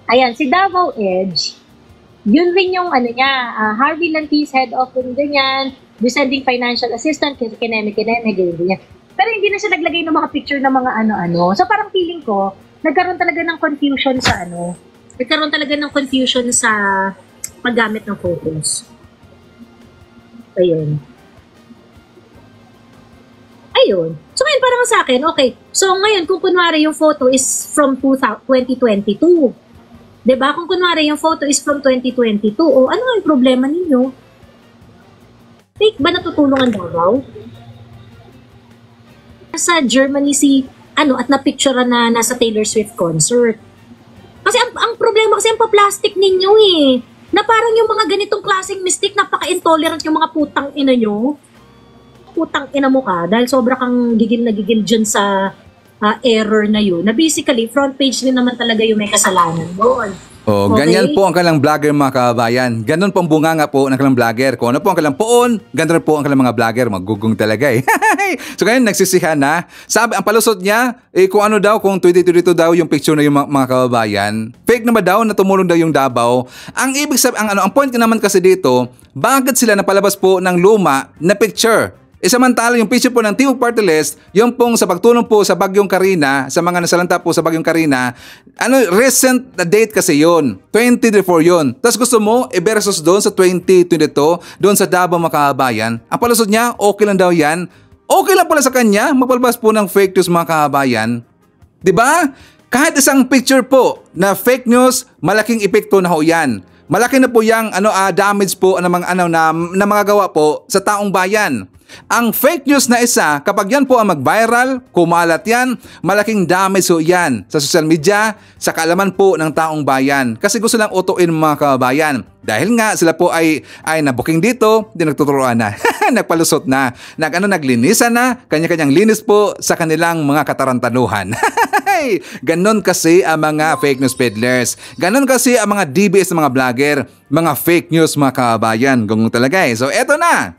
Ayan, si Davao Edge, yun rin yung niya, Harvey Lantis, head of ganyan, descending financial assistant, kineme, ganyan. Pero hindi na siya naglagay ng mga picture ng mga ano-ano. So parang feeling ko, nagkaroon talaga ng confusion sa paggamit ng photos. Ayun. So ngayon parang sa akin, okay. So ngayon, kung kunwari yung photo is from 2022, diba? Kung kunwari yung photo is from 2022, ano yung problema ninyo? Fake ba natutulong ang Davao? Sa Germany at na-picture na nasa Taylor Swift concert. Kasi ang problema kasi ang pa-plastic ninyo na parang yung mga ganitong klaseng mistake, napaka-intolerant yung mga putang ina nyo. Putang ina mo ka dahil sobra kang gigil na gigil dyan sa error na yun. Na basically, front page din naman talaga yung may kasalanan doon. Ganyan po ang kalang vlogger mga kababayan. Ganon po ang bunganga po ng kalang vlogger. Kung ano po ang kalang poon, ganun po ang kalang mga vlogger. Magugong talaga So ngayon, nagsisihan na. Sabi, ang palusot niya, kung ano daw, kung 2022 daw yung picture na yung mga kababayan. Fake naman daw na tumulong daw yung Davao. Ang ibig sabihin, ang point naman kasi dito, bakit sila napalabas po ng luma na picture? Samantala yung picture po ng Team Party List, yung pong sa pagtulong po sa Bagyong Karina, sa mga nasalanta po sa Bagyong Karina, recent date kasi yun, 2024 yun. Tapos gusto mo, versus doon sa 2022, doon sa Davao mga kababayan, ang palusot niya, okay lang daw yan. Okay lang pala sa kanya, magpalabas po ng fake news mga kababayan. Diba? Kahit isang picture po na fake news, malaking epekto na ho yan. Malaki na po yung damage po na mga gawa po sa taong bayan. Ang fake news na isa, kapag yan po ang mag-viral, kumalat yan, malaking damage po yan sa social media, sa kaalaman po ng taong bayan. Kasi gusto lang utuin mga kababayan. Dahil nga sila po ay nabuking dito, di nagtuturoan na, nagpalusot na, naglinisan na, kanya-kanyang linis po sa kanilang mga katarantanuhan. Ganon kasi ang mga fake news peddlers. Ganon kasi ang mga DBS na mga vlogger, mga fake news mga kababayan. Gungong talaga So eto na.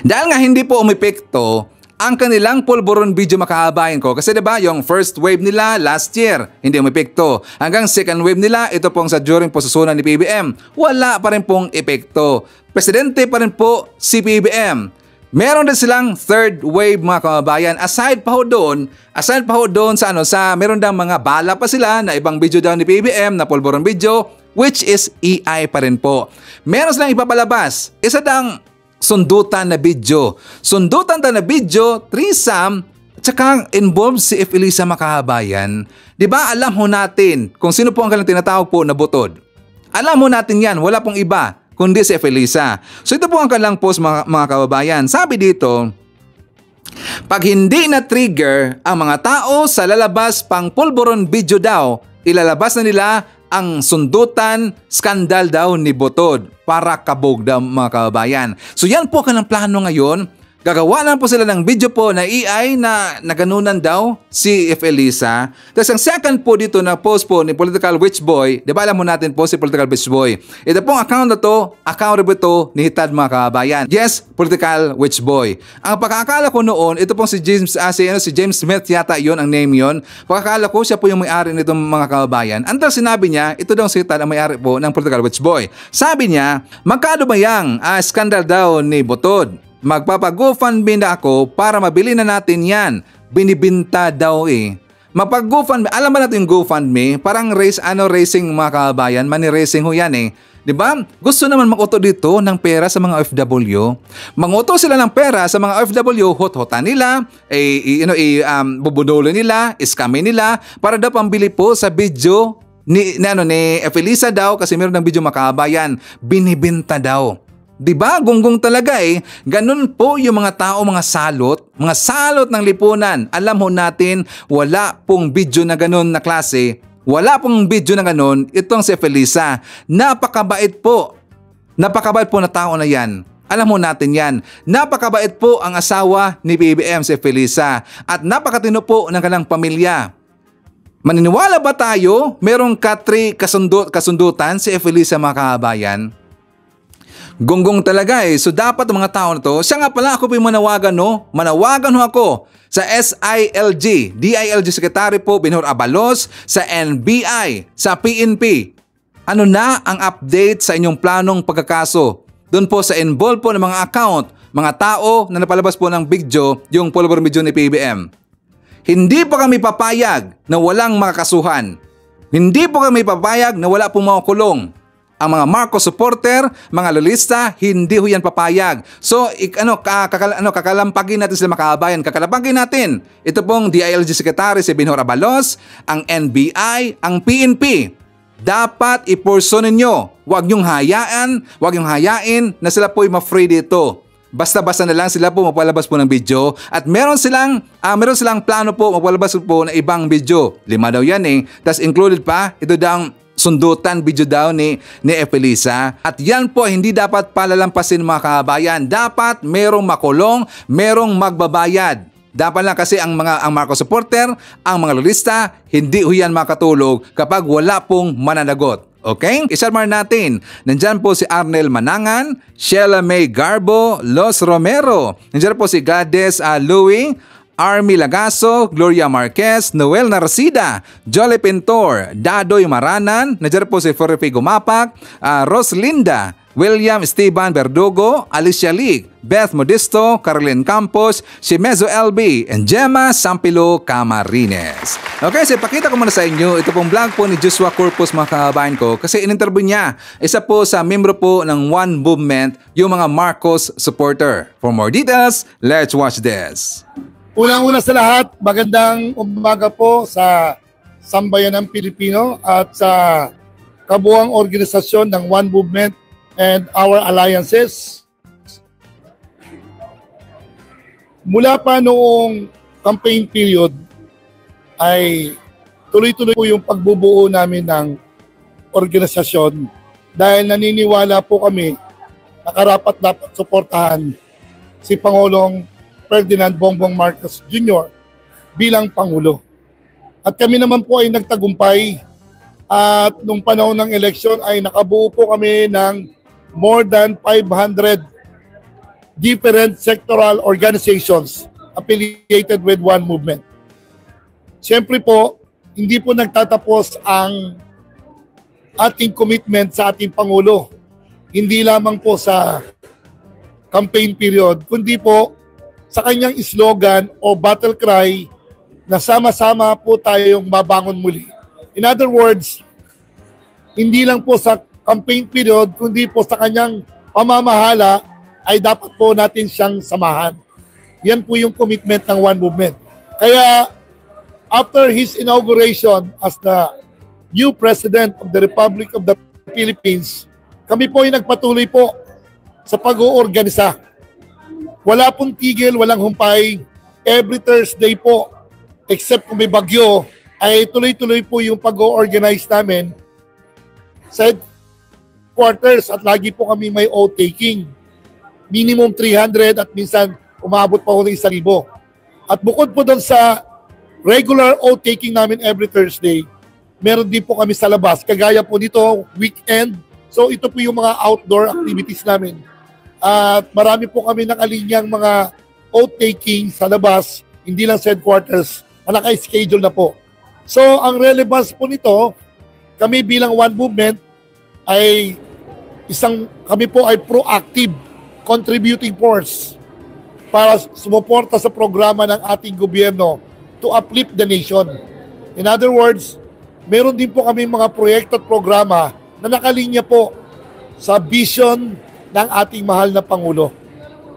Dahil nga hindi po umepekto ang kanilang pulburon video makahabayan ko. Kasi diba yung first wave nila last year, hindi umepekto. Hanggang second wave nila, ito pong sa during posisyonan ni PBM, wala pa rin pong epekto. Presidente pa rin po si PBM. Meron din silang third wave mga kababayan. Aside pa ho doon meron daw mga bala pa sila na ibang video daw ni PBM na pulburon video, which is EI pa rin po. Meron silang ipapalabas. Isa dang sundutan na video. Sundutan na video, threesome, tsaka involved si F. Elisa makahabayan. Diba alam ho natin kung sino po ang kanilang tinatawag po na butod? Alam ho natin yan, wala pong iba kundi si F. Elisa. So ito po ang kanilang post mga kababayan. Sabi dito, pag hindi na trigger ang mga tao sa lalabas pang pulburon video daw, ilalabas na nila ang sundutan, skandal daw ni Butod para kabog daw mga kababayan. So yan po kanang plano ngayon. Gagawa lang po sila ng video po na EI na naganunan daw si F. Elisa. Tapos ang second po dito na post po ni Political Witch Boy, di ba alam mo natin po si Political Witch Boy. Ito pong account na to, account ito ni Hitad mga kababayan. Yes, Political Witch Boy. Ang pagkakala ko noon, ito pong si James Smith yata yon ang name yon. Pagkakala ko siya po yung may-ari nitong mga kababayan. Until sinabi niya, ito daw si Hitad ang may-ari po ng Political Witch Boy. Sabi niya, magkano ba yang skandal daw ni Butod? Magpapag-GoFundMe na ako para mabili na natin yan. Binibinta daw Mapag-GoFundMe, alam ba natin yung GoFundMe? Parang racing mga kababayan, money racing ho yan Diba? Gusto naman mag-uto dito ng pera sa mga OFW. Mang-uto sila ng pera sa mga OFW, hot-hotan nila, bubudolo nila, iskamin nila, para daw pambili po sa video ni F. Elisa daw kasi meron ng video makabayan. Binibinta daw. Diba? Gunggong talaga Ganun po yung mga tao, mga salot ng lipunan. Alam ho natin, wala pong video na ganun na klase. Wala pong video na ganun. Itong si F. Elisa. Napakabait po na tao na yan. Alam mo natin yan. Napakabait po ang asawa ni PBM si F. Elisa. At napakatino po ng kanilang pamilya. Maniniwala ba tayo merong kasundutan si F. Elisa mga kababayan? Gonggong talaga So dapat ang mga tao na to, siya nga pala ako po yung manawagan Manawagan ho ako sa SILG, DILG Secretary po Benhur Abalos, sa NBI, sa PNP. Ano na ang update sa inyong planong pagkakaso? Doon po sa involved po ng mga account, mga tao na napalabas po ng video, yung pulburon video ni PBM. Hindi po kami papayag na walang makakasuhan. Hindi po kami papayag na wala pong mga kulong. Ang mga Marcos supporter, mga lolista, hindi ho yan papayag. So, kakalampagin natin sila makabayan. Kakalampagin natin. Ito pong DILG Secretary si Benhur Abalos, ang NBI, ang PNP. Dapat ipurso ninyo. Huwag niyong hayain na sila po'y ma-free dito. basta-basta na lang sila po magpalabas po ng video at meron silang plano po magpalabas po ng ibang video. 5 daw yan eh. Tas included pa, ito daw ang sundutan video daw ni Efelisa. At yan po hindi dapat palalampasin mga kabayan. Dapat merong makulong, merong magbabayad. Dapat lang kasi ang Marcos supporter, ang mga lolista, hindi ho yan makatulog kapag wala pong mananagot. Okay? Isalmar natin. Nandyan po si Arnel Manangan, Sheila May Garbo, Los Romero. Nandyan po si Gladys Louie, Army Lagaso, Gloria Marquez, Noel Narcida, Jolly Pintor, Dadoy Maranan, nandiyan po si Forife Gumapak, Roslinda, William Esteban Verdugo, Alicia League, Beth Modisto, Caroline Campos, Shimezo LB, and Gemma Sampilo Camarines. Okay, so ipakita ko muna sa inyo ito pong vlog po ni Joshua Corpus mga kababayan ko kasi in-interview niya isa po sa membro po ng One Movement, yung mga Marcos supporter. For more details, let's watch this. Unang-una sa lahat, magandang umaga po sa sambayanang Pilipino at sa kabuuang organisasyon ng One Movement and our alliances. Mula pa noong campaign period ay tuloy-tuloy po yung pagbubuo namin ng organisasyon dahil naniniwala po kami na karapat-dapat suportahan si Pangulong Ferdinand Bongbong Marcos Jr. bilang Pangulo. At kami naman po ay nagtagumpay at nung panahon ng eleksyon ay nakabuo po kami ng more than 500 different sectoral organizations affiliated with One Movement. Siyempre po, hindi po nagtatapos ang ating commitment sa ating Pangulo. Hindi lamang po sa campaign period, kundi po sa kanyang slogan o battle cry na sama-sama po tayong mabangon muli. In other words, hindi lang po sa campaign period, kundi po sa kanyang pamamahala ay dapat po natin siyang samahan. Yan po yung commitment ng One Movement. Kaya after his inauguration as the new President of the Republic of the Philippines, kami po ay nagpatuloy po sa pag-oorganisa. Wala pong tigil, walang humpay. Every Thursday po, except kung may bagyo, ay tuloy-tuloy po yung pag-organize namin sa headquarters at lagi po kami may oath-taking. Minimum 300 at minsan umabot pa ho ng 1,000. At bukod po doon sa regular oath-taking namin every Thursday, meron din po kami sa labas. Kagaya po nito, weekend. So ito po yung mga outdoor activities namin. At marami po kami nakalinyang mga oath-taking sa labas, hindi lang sa headquarters, na naka-schedule na po. So, ang relevance po nito, kami bilang One Movement, ay kami po ay proactive contributing force para sumuporta sa programa ng ating gobyerno to uplift the nation. In other words, meron din po kami mga proyekto at programa na nakalinya po sa vision ng ating mahal na Pangulo.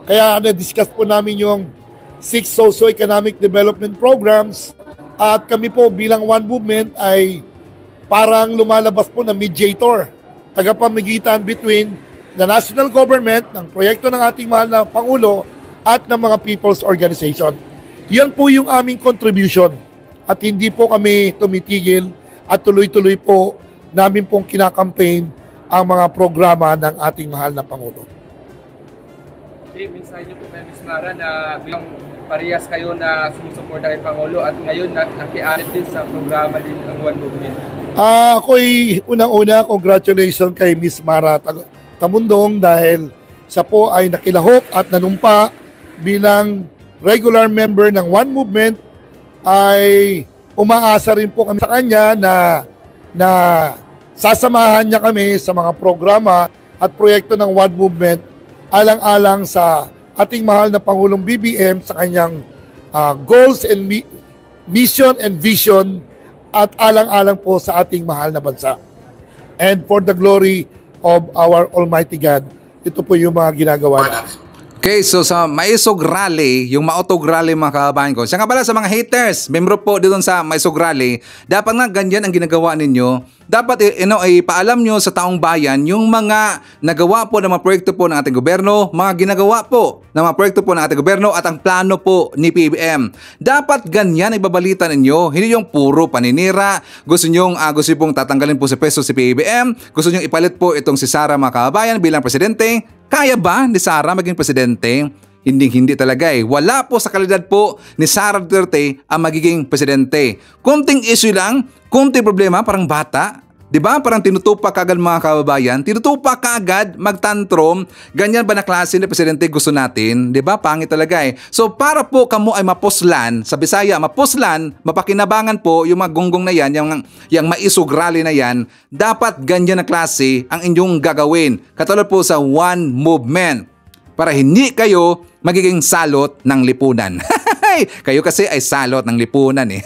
Kaya na-discuss po namin yung 6 socio-economic development programs at kami po bilang One Movement ay parang lumalabas po na mediator, tagapamagitan between the national government, ng proyekto ng ating mahal na Pangulo at ng mga people's organization. Yan po yung aming contribution at hindi po kami tumitigil at tuloy-tuloy po namin pong kinakampaign ang mga programa ng ating mahal na Pangulo. Okay, mensahe niyo po kay Ms. Mara na bilang parehas kayo na sumusuporta kay Pangulo at ngayon nakialit din sa programa din ng One Movement. Ako'y unang-una, congratulations kay Ms. Mara Tamundong dahil siya po ay nakilahok at nanumpa bilang regular member ng One Movement. Ay umaasa rin po kami sa kanya na sasamahan niya kami sa mga programa at proyekto ng One Movement alang-alang sa ating mahal na Pangulong BBM sa kanyang goals and mission and vision at alang-alang po sa ating mahal na bansa. And for the glory of our Almighty God, ito po yung mga ginagawa natin. Okay, so sa Maisog Rally, yung Maotog Rally mga kababayan ko. Siya nga pala sa mga haters, membro po dito sa Maisog Rally, dapat nga ganyan ang ginagawa ninyo dapat ipaalam nyo sa taong bayan yung mga nagawa po ng mga proyekto po ng ating gobyerno, mga ginagawa po ng mga proyekto po ng ating gobyerno at ang plano po ni PBBM. Dapat ganyan ibabalita ninyo, hindi yung puro paninira. Gusto nyo pong tatanggalin po sa peso si PBBM, gusto nyo ipalit po itong si Sara mga kababayan bilang presidente. Kaya ba ni Sara maging presidente? Hindi talaga eh. Wala po sa kalidad po ni Sara Duterte ang magiging presidente. Kunting issue lang, kunting problema, parang bata. Diba? Parang tinutupak agad mga kababayan. Tinutupak kaagad, magtantrum. Ganyan ba na klase ni presidente gusto natin? Diba? Pangit talaga eh. So para po kamo ay mapuslan, sa Bisaya, mapuslan, mapakinabangan po yung mga gonggong na yan, yung maisog rally na yan, dapat ganyan na klase ang inyong gagawin. Katulad po sa one movement. Para hindi kayo magiging salot ng lipunan. Kayo kasi ay salot ng lipunan eh.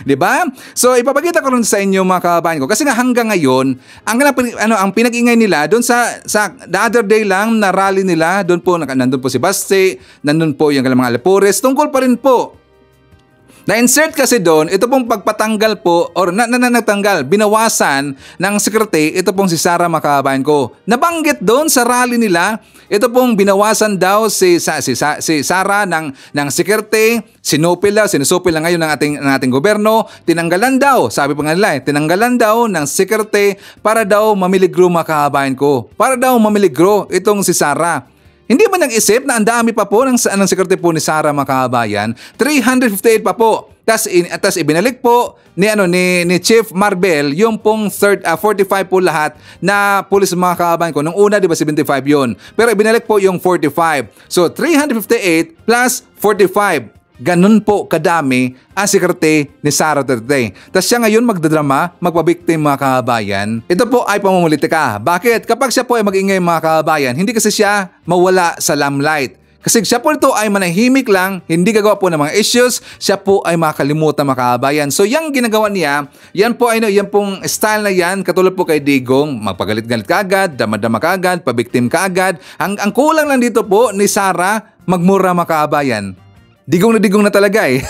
Di ba? So ipapakita ko rin sa inyo mga kababayan ko kasi nga hanggang ngayon ang pinag-ingay nila doon sa the other day lang na rally nila, nandun po si Baste, nandun po yung mga Alapores, tungkol pa rin po. Na-insert kasi doon, ito pong pagpatanggal po, or natanggal, binawasan ng sekretary, ito pong si Sara mga kababayan ko. Nabanggit doon sa rally nila, ito pong binawasan daw si Sara ng sekretary, sinupil na ngayon ng ating gobyerno, tinanggalan daw, sabi pa nga nila, tinanggalan daw ng sekretary para daw mamiligro mga kababayan ko. Para daw mamiligro itong si Sara. Hindi ba nag-isip na ang dami pa po ng sekretary po ni Sara mga kababayan? 358 pa po. Tas ibinalik po ni Chief Marbel yung pong 45 po lahat na pulis mga kababayan ko. Nung una, di ba 75 yun? Pero ibinalik po yung 45. So 358 plus 45. Ganun po kadami ang sekretary ni Sara Duterte. Tapos siya ngayon magdadrama, magpabiktim mga kababayan. Ito po ay pamumulitika. Bakit? Kapag siya po ay mag-ingay mga kababayan, hindi kasi siya mawala sa limelight. Kasi siya po ito ay manahimik lang, hindi gagawa po ng mga issues, siya po ay makalimutan mga kababayan. So yung ginagawa niya, yan pong style na yan, katulad po kay Digong, magpagalit-galit kaagad, damadama kaagad, pabiktim kaagad. Ang kulang lang dito po ni Sara, magmura mga kababayan. Digong na talaga eh.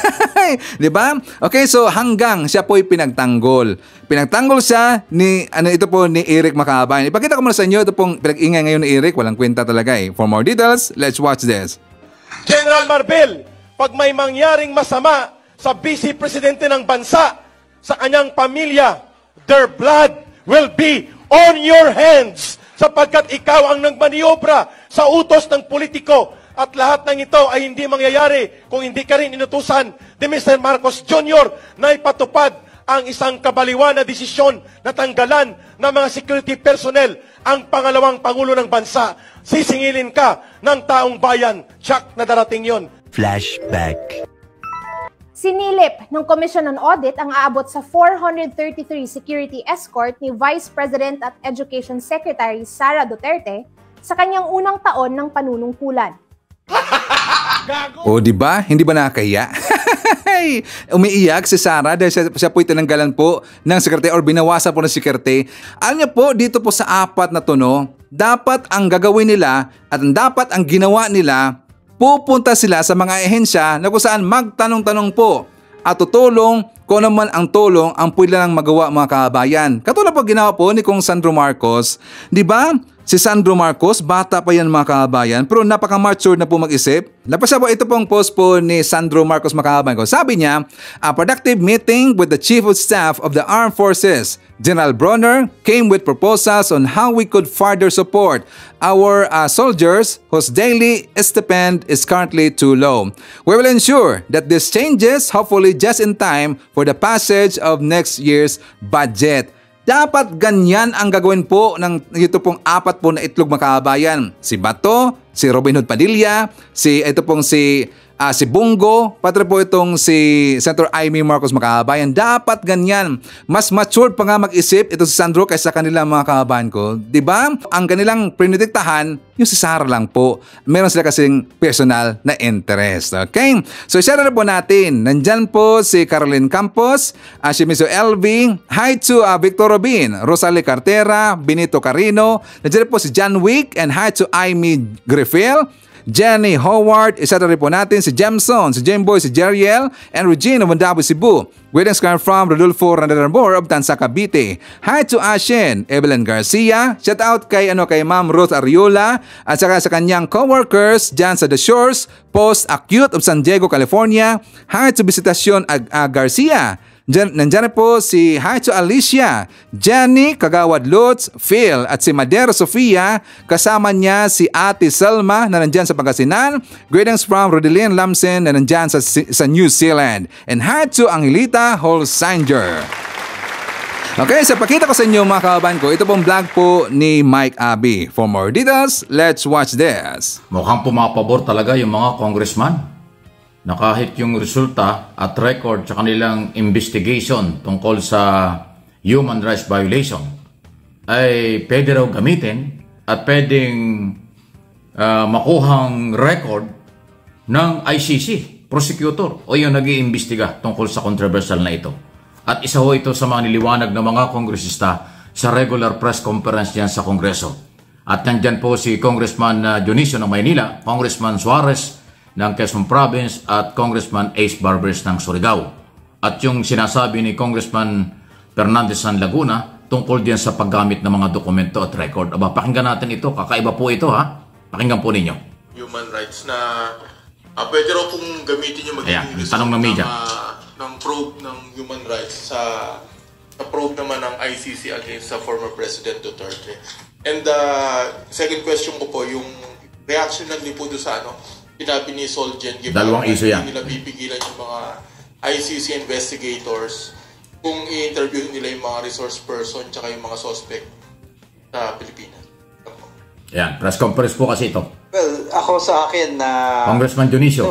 Di ba? Okay, so hanggang siya po'y pinagtanggol. Pinagtanggol siya ni Eric Makabayan. Ipakita ko muna sa inyo ito pong pinag-ingay ngayon ni Eric. Walang kwenta talaga eh. For more details, let's watch this. General Marbel, pag may mangyaring masama sa Vice Presidente ng bansa, sa kanyang pamilya, their blood will be on your hands sapagkat ikaw ang nagmaniobra sa utos ng politiko. At lahat ng ito ay hindi mangyayari kung hindi ka rin inutusan ni Mr. Marcos Jr. na ipatupad ang isang kabaliwan na desisyon na tanggalan ng mga security personnel ang pangalawang Pangulo ng bansa. Sisingilin ka ng taong bayan. Tsak na darating yon. Flashback. Sinilip ng Commission on Audit ang aabot sa 433 security escort ni Vice President at Education Secretary Sara Duterte sa kanyang unang taon ng panunungkulan. O di ba? Hindi ba nakakahiya? Umiiyak si Sara dahil siya po'y tinanggalan po ng sekretary or binawasan po ng sekretary. Alam niyo po, dito po sa apat na to, dapat ang gagawin nila at dapat ang ginawa nila, pupunta sila sa mga ehensya na kung saan magtanong-tanong po at tutulong kung naman ang tulong ang pwede lang magawa mga kabayan. Katulad po ginawa po ni Kong Sandro Marcos. Di ba? Si Sandro Marcos, bata pa yan mga kababayan, pero napaka-mature na po mag-isip. Napasa po ito pong post po ni Sandro Marcos mga kababayan ko. Sabi niya, a productive meeting with the Chief of Staff of the Armed Forces, General Bronner, came with proposals on how we could further support our soldiers whose daily stipend is currently too low. We will ensure that this changes hopefully just in time for the passage of next year's budget. Dapat ganyan ang gagawin po ng ito pong apat po na itlog mga kababayan. Si Bato, si Robin Hood Padilla, si Bungo, pati po itong si Senator Amy Marcos mga kababayan. Dapat ganyan. Mas mature pa nga mag-isip ito si Sandro kaysa kanila mga kababayan ko. Diba? Ang kanilang prinitiktahan, yung si Sara lang po. Meron sila kasing personal na interest. Okay? So, share na po natin. Nandyan po si Caroline Campos, si Miso LV, hi to Victor Robin, Rosalie Cartera, Benito Carino, nandyan po si John Wick, and hi to Amy Griffel, Jenny Howard, isa na rin po natin si Jemson, si Jemboy, si Jeriel, and Regine of Mandabu, Cebu. Greetings from Rodolfo Randarambor of Tansa, Cavite. Hi to Ashen, Evelyn Garcia. Shout out kay Ma'am Ruth Ariola at saka sa kanyang co-workers dyan sa The Shores, Post-Acute of San Diego, California. Hi to Visitacion Garcia. Nandiyan po si hi to Alicia, Jenny, Kagawad Lutz, Phil at si Madero Sofia. Kasama niya si Ate Selma na nandiyan sa Pangasinan. Greetings from Rodelyn Lamsen na nandiyan sa New Zealand. And hi to Angelita Holsinger. Okay, so pakita ko sa inyo mga kababayan ko, ito pong vlog po ni Mike Abi. For more details, let's watch this. Mukhang pumapabor talaga yung mga congressman na kahit yung resulta at record sa kanilang investigation tungkol sa human rights violation ay pwede raw gamitin at pwedeng makuhang record ng ICC, prosecutor o yung nag-iimbestiga tungkol sa controversial na ito. At isa ho ito sa mga niliwanag ng mga kongresista sa regular press conference diyan sa Kongreso. At nandyan po si Congressman Dionisio ng Maynila, Congressman Suarez ng Quezon Province at Congressman Ace Barbers ng Surigao. At yung sinasabi ni Congressman Fernandez San Laguna tungkol diyan sa paggamit ng mga dokumento at record. Aba, pakinggan natin ito. Kakaiba po ito, ha? Pakinggan po ninyo. Human rights na pwede raw pong gamitin yung magiging tanong ng media. Ng probe ng human rights sa probe naman ng ICC against sa former President Duterte. And second question ko po, yung reaction lang din po doon sa sinabi ni Solgen Guevara, dalawang issue yan. Hindi nila pipigilan yung mga ICC investigators kung i-interview nila yung mga resource person tsaka yung mga suspect sa Pilipinas. Yan, press conference po kasi ito. Well, ako sa akin na Congressman Dionisio.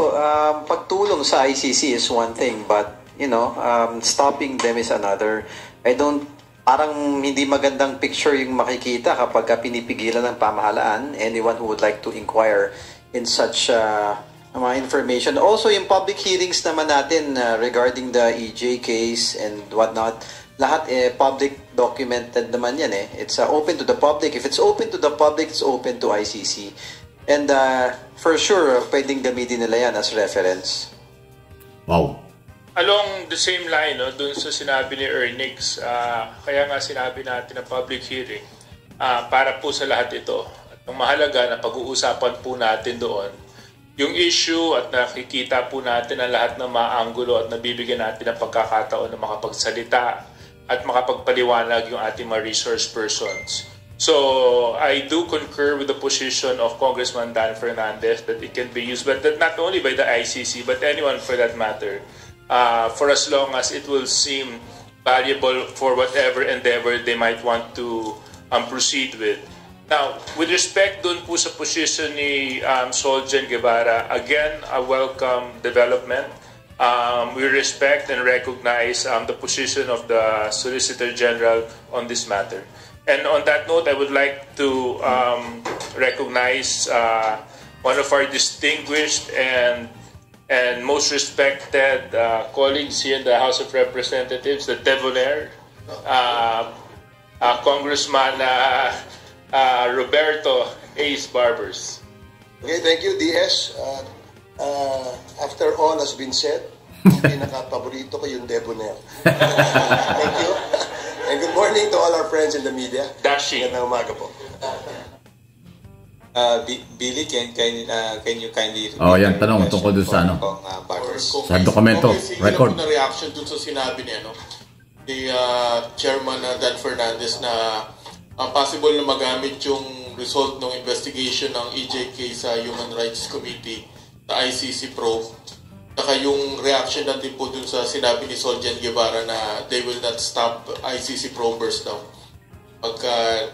Pagtulong sa ICC is one thing, but stopping them is another. Parang hindi magandang picture yung makikita kapag pinipigilan ng pamahalaan anyone who would like to inquire in such mga information. Also, yung public hearings naman natin regarding the EJ case and whatnot, lahat public documented naman yan eh. It's open to the public. If it's open to the public, it's open to ICC. And for sure, pwedeng gamitin nila yan as reference. Wow. Along the same line, dun sa sinabi ni Ernix, kaya nga sinabi natin na public hearing para po sa lahat ito. Ang mahalaga na pag-uusapan po natin doon, yung issue at nakikita po natin ang lahat ng maanggulo at nabibigyan natin ng pagkakataon na makapagsalita at makapagpaliwanag yung ating mga resource persons. So, I do concur with the position of Congressman Dan Fernandez that it can be used, but not only by the ICC, but anyone for that matter, for as long as it will seem valuable for whatever endeavor they might want to proceed with. Now, with respect dun po sa position ni Solgen Guevara, again, a welcome development. We respect and recognize the position of the Solicitor General on this matter. And on that note, I would like to recognize one of our distinguished and most respected colleagues here in the House of Representatives, the Debonair, Congressman Roberto Ace Barbers. Okay, thank you, DS. After all has been said, yung pinaka-paborito ko yung Debonair. Thank you. And good morning to all our friends in the media. Dashing. Gandang umaga po. Billy, can you kindly... yan, tanong tungkol doon sa sa dokumento, record. Na reaction doon sa sinabi ni Chairman Dan Fernandez na possible na magamit yung result ng investigation ng EJK sa Human Rights Committee sa ICC probe. Saka yung reaction natin po dun sa sinabi ni Solgen Guevara na they will not stop ICC probers daw. Pagka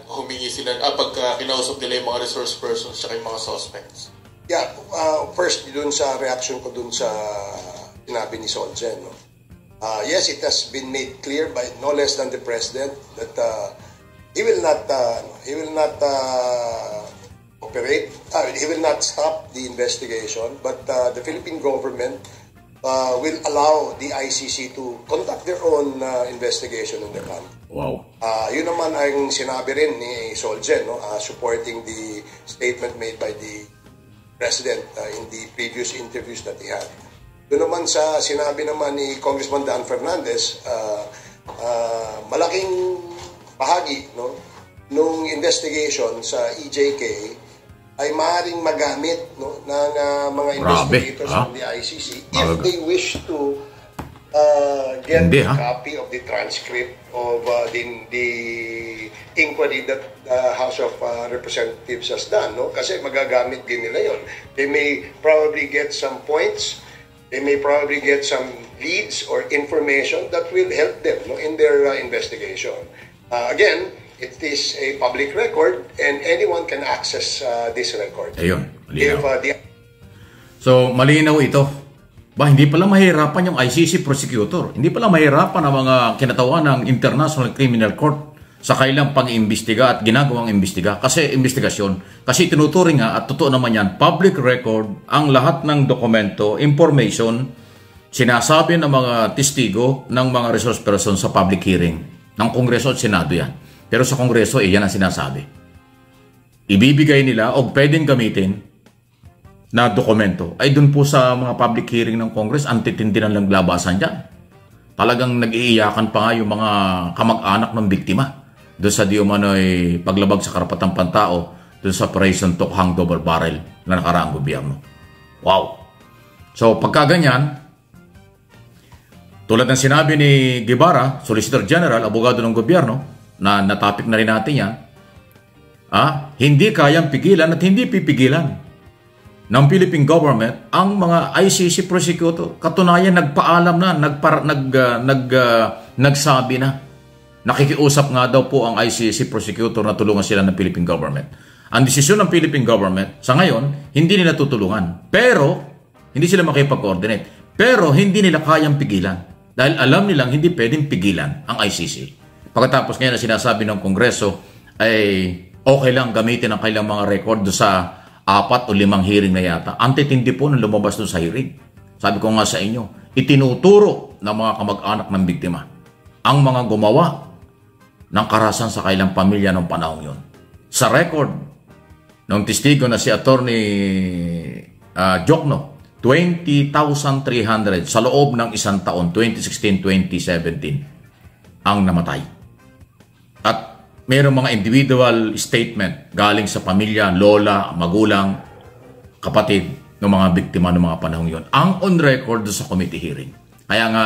humingi sila, pagka kinausap nila yung mga resource persons at yung mga suspects. Yeah, first dun sa reaction ko dun sa sinabi ni Solgen. Yes, it has been made clear by no less than the President that he will not operate. He will not stop the investigation, but the Philippine government will allow the ICC to conduct their own investigation in the country. Wow. Yun naman ang sinabi rin ni Solgen, supporting the statement made by the President in the previous interviews that he had. Doon naman sa sinabi naman ni Congressman Dan Fernandez, malaking bahagi nung investigation sa EJK ay maaaring magamit ng mga investigators from the ICC if they wish to get a copy of the transcript of the inquiry that the House of Representatives has done. Kasi magagamit din nila yon. They may probably get some points, they may probably get some leads or information that will help them in their investigation. Again, it is a public record and anyone can access this record. Ayun, malinaw. So, malinaw ito. Hindi pala mahirapan yung ICC prosecutor. Hindi pala mahirapan ang mga kinatawan ng International Criminal Court sa kailang pang-imbestiga at ginagawang imbestiga. Kasi investigasyon. Kasi tinuturing nga at totoo naman yan, public record ang lahat ng dokumento, information, sinasabi ng mga testigo ng mga resource person sa public hearing ng Kongreso at Senado yan. Pero sa Kongreso, yan ang sinasabi. Ibibigay nila o pwedeng gamitin na dokumento ay dun po sa mga public hearing ng Congress, antitindi ng langlabasan dyan. Talagang nag-iiyakan pa nga yung mga kamag-anak ng biktima doon sa di umano'y paglabag sa karapatang pantao doon sa Operation Tokhang Double Barrel na nakaraang gobyerno. Wow! So pagkaganyan, tulad ng sinabi ni Guevara, Solicitor General, abogado ng gobyerno, na natapik na rin natin yan, hindi kayang pigilan at hindi pipigilan ng Philippine government ang mga ICC prosecutor. Katunayan, nagpaalam na, nagsabi na. Nakikiusap nga daw po ang ICC prosecutor na tulungan sila ng Philippine government. Ang desisyon ng Philippine government, sa ngayon, hindi nila tutulungan. Pero, hindi sila makipag-coordinate. Pero, hindi nila kayang pigilan. Dahil alam nilang hindi pwedeng pigilan ang ICC. Pagkatapos ngayon na sinasabi ng Kongreso, ay okay lang gamitin ang kailang mga record sa 4 o 5 hearing na yata. Antitindi po nang lumabas doon sa hearing. Sabi ko nga sa inyo, itinuturo ng mga kamag-anak ng biktima ang mga gumawa ng karahasan sa kailang pamilya ng panahon yon. Sa record ng testigo na si Attorney Jokno, 20,300 sa loob ng isang taon, 2016-2017, ang namatay. At mayroong mga individual statement galing sa pamilya, lola, magulang, kapatid ng mga biktima ng mga panahon yon. Ang on record sa committee hearing. Kaya nga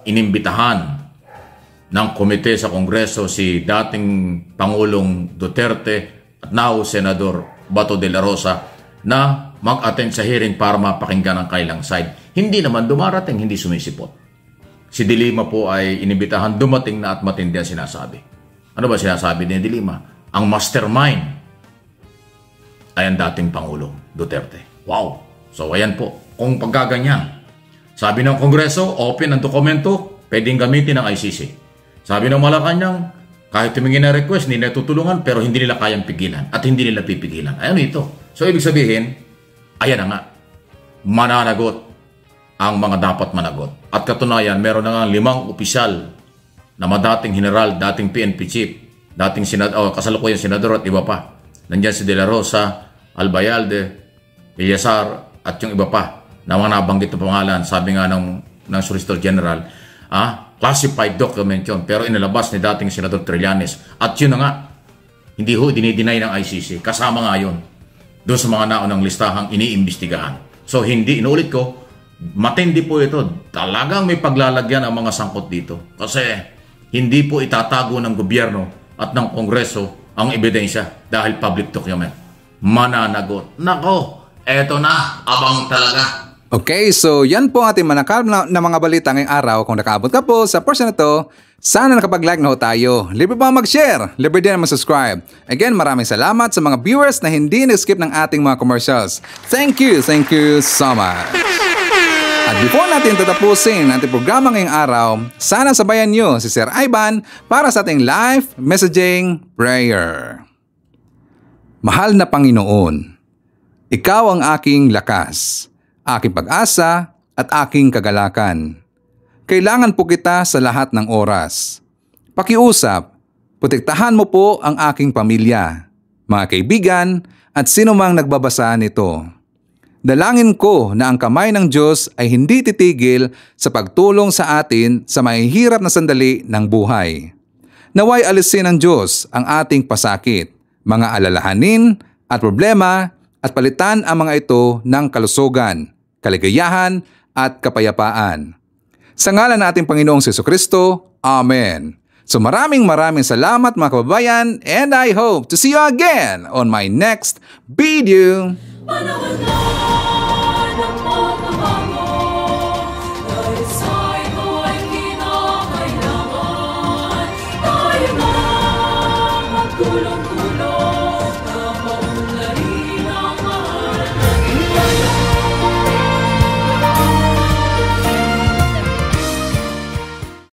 inimbitahan ng komite sa Kongreso si dating Pangulong Duterte at now Senador Bato de la Rosa na mag-attend sa hearing para mapakinggan ang kailang side. Hindi naman dumarating, hindi sumisipot. Si De Lima po ay inimbitahan, dumating na at matindi ang sinasabi. Ano ba sinasabi ni De Lima? Ang mastermind ay ang dating Pangulong Duterte. Wow! So ayan po, kung pagkaganyan, sabi ng Kongreso, open ang dokumento, pwedeng gamitin ng ICC. Sabi ng Malacanang, kahit tumingin na request, hindi na tutulungan, pero hindi nila kayang pigilan at hindi nila pipigilan. Ayan ito. So ibig sabihin, ayan na nga, mananagot ang mga dapat managot. At katunayan, meron na nga 5 opisyal na madating general, dating PNP chief, dating kasalukuyang senador at iba pa. Nandiyan si De La Rosa, Albayalde, Villasar at yung iba pa na mga nabanggit na pangalan. Sabi nga ng Solicitor General, classified document yun, pero inilabas ni dating Senador Trillanes. At yun na nga, hindi ho dinideny ng ICC. Kasama nga yun doon sa mga naunang listahang iniimbestigahan. So hindi, inuulit ko, matindi po ito. Talagang may paglalagyan ang mga sangkot dito. Kasi hindi po itatago ng gobyerno at ng Kongreso ang ebidensya dahil public document. Mananagot. Nako, eto na, abang talaga. Okay, so yan po ating manakal na mga balita ngayong araw. Kung nakaabot ka po sa portion na to, sana nakapag-like na ho tayo. Libre pa mag-share, libre din na mag-subscribe. Again, maraming salamat sa mga viewers na hindi nag-skip ng ating mga commercials. Thank you so much. At before natin tatapusin ang ating programa ngayong araw, sana sabayan nyo si Sir Ivan para sa ating live messaging prayer. Mahal na Panginoon, Ikaw ang aking lakas, aking pag-asa at aking kagalakan. Kailangan po kita sa lahat ng oras. Pakiusap, protektahan mo po ang aking pamilya, mga kaibigan at sino mang nagbabasa nito. Dalangin ko na ang kamay ng Diyos ay hindi titigil sa pagtulong sa atin sa mahihirap na sandali ng buhay. Naway alisin ng Diyos ang ating pasakit, mga alalahanin at problema at palitan ang mga ito ng kalusugan, kaligayahan at kapayapaan. Sa ngalan ng ating Panginoong Jesucristo, Amen. So maraming salamat mga kababayan, and I hope to see you again on my next video.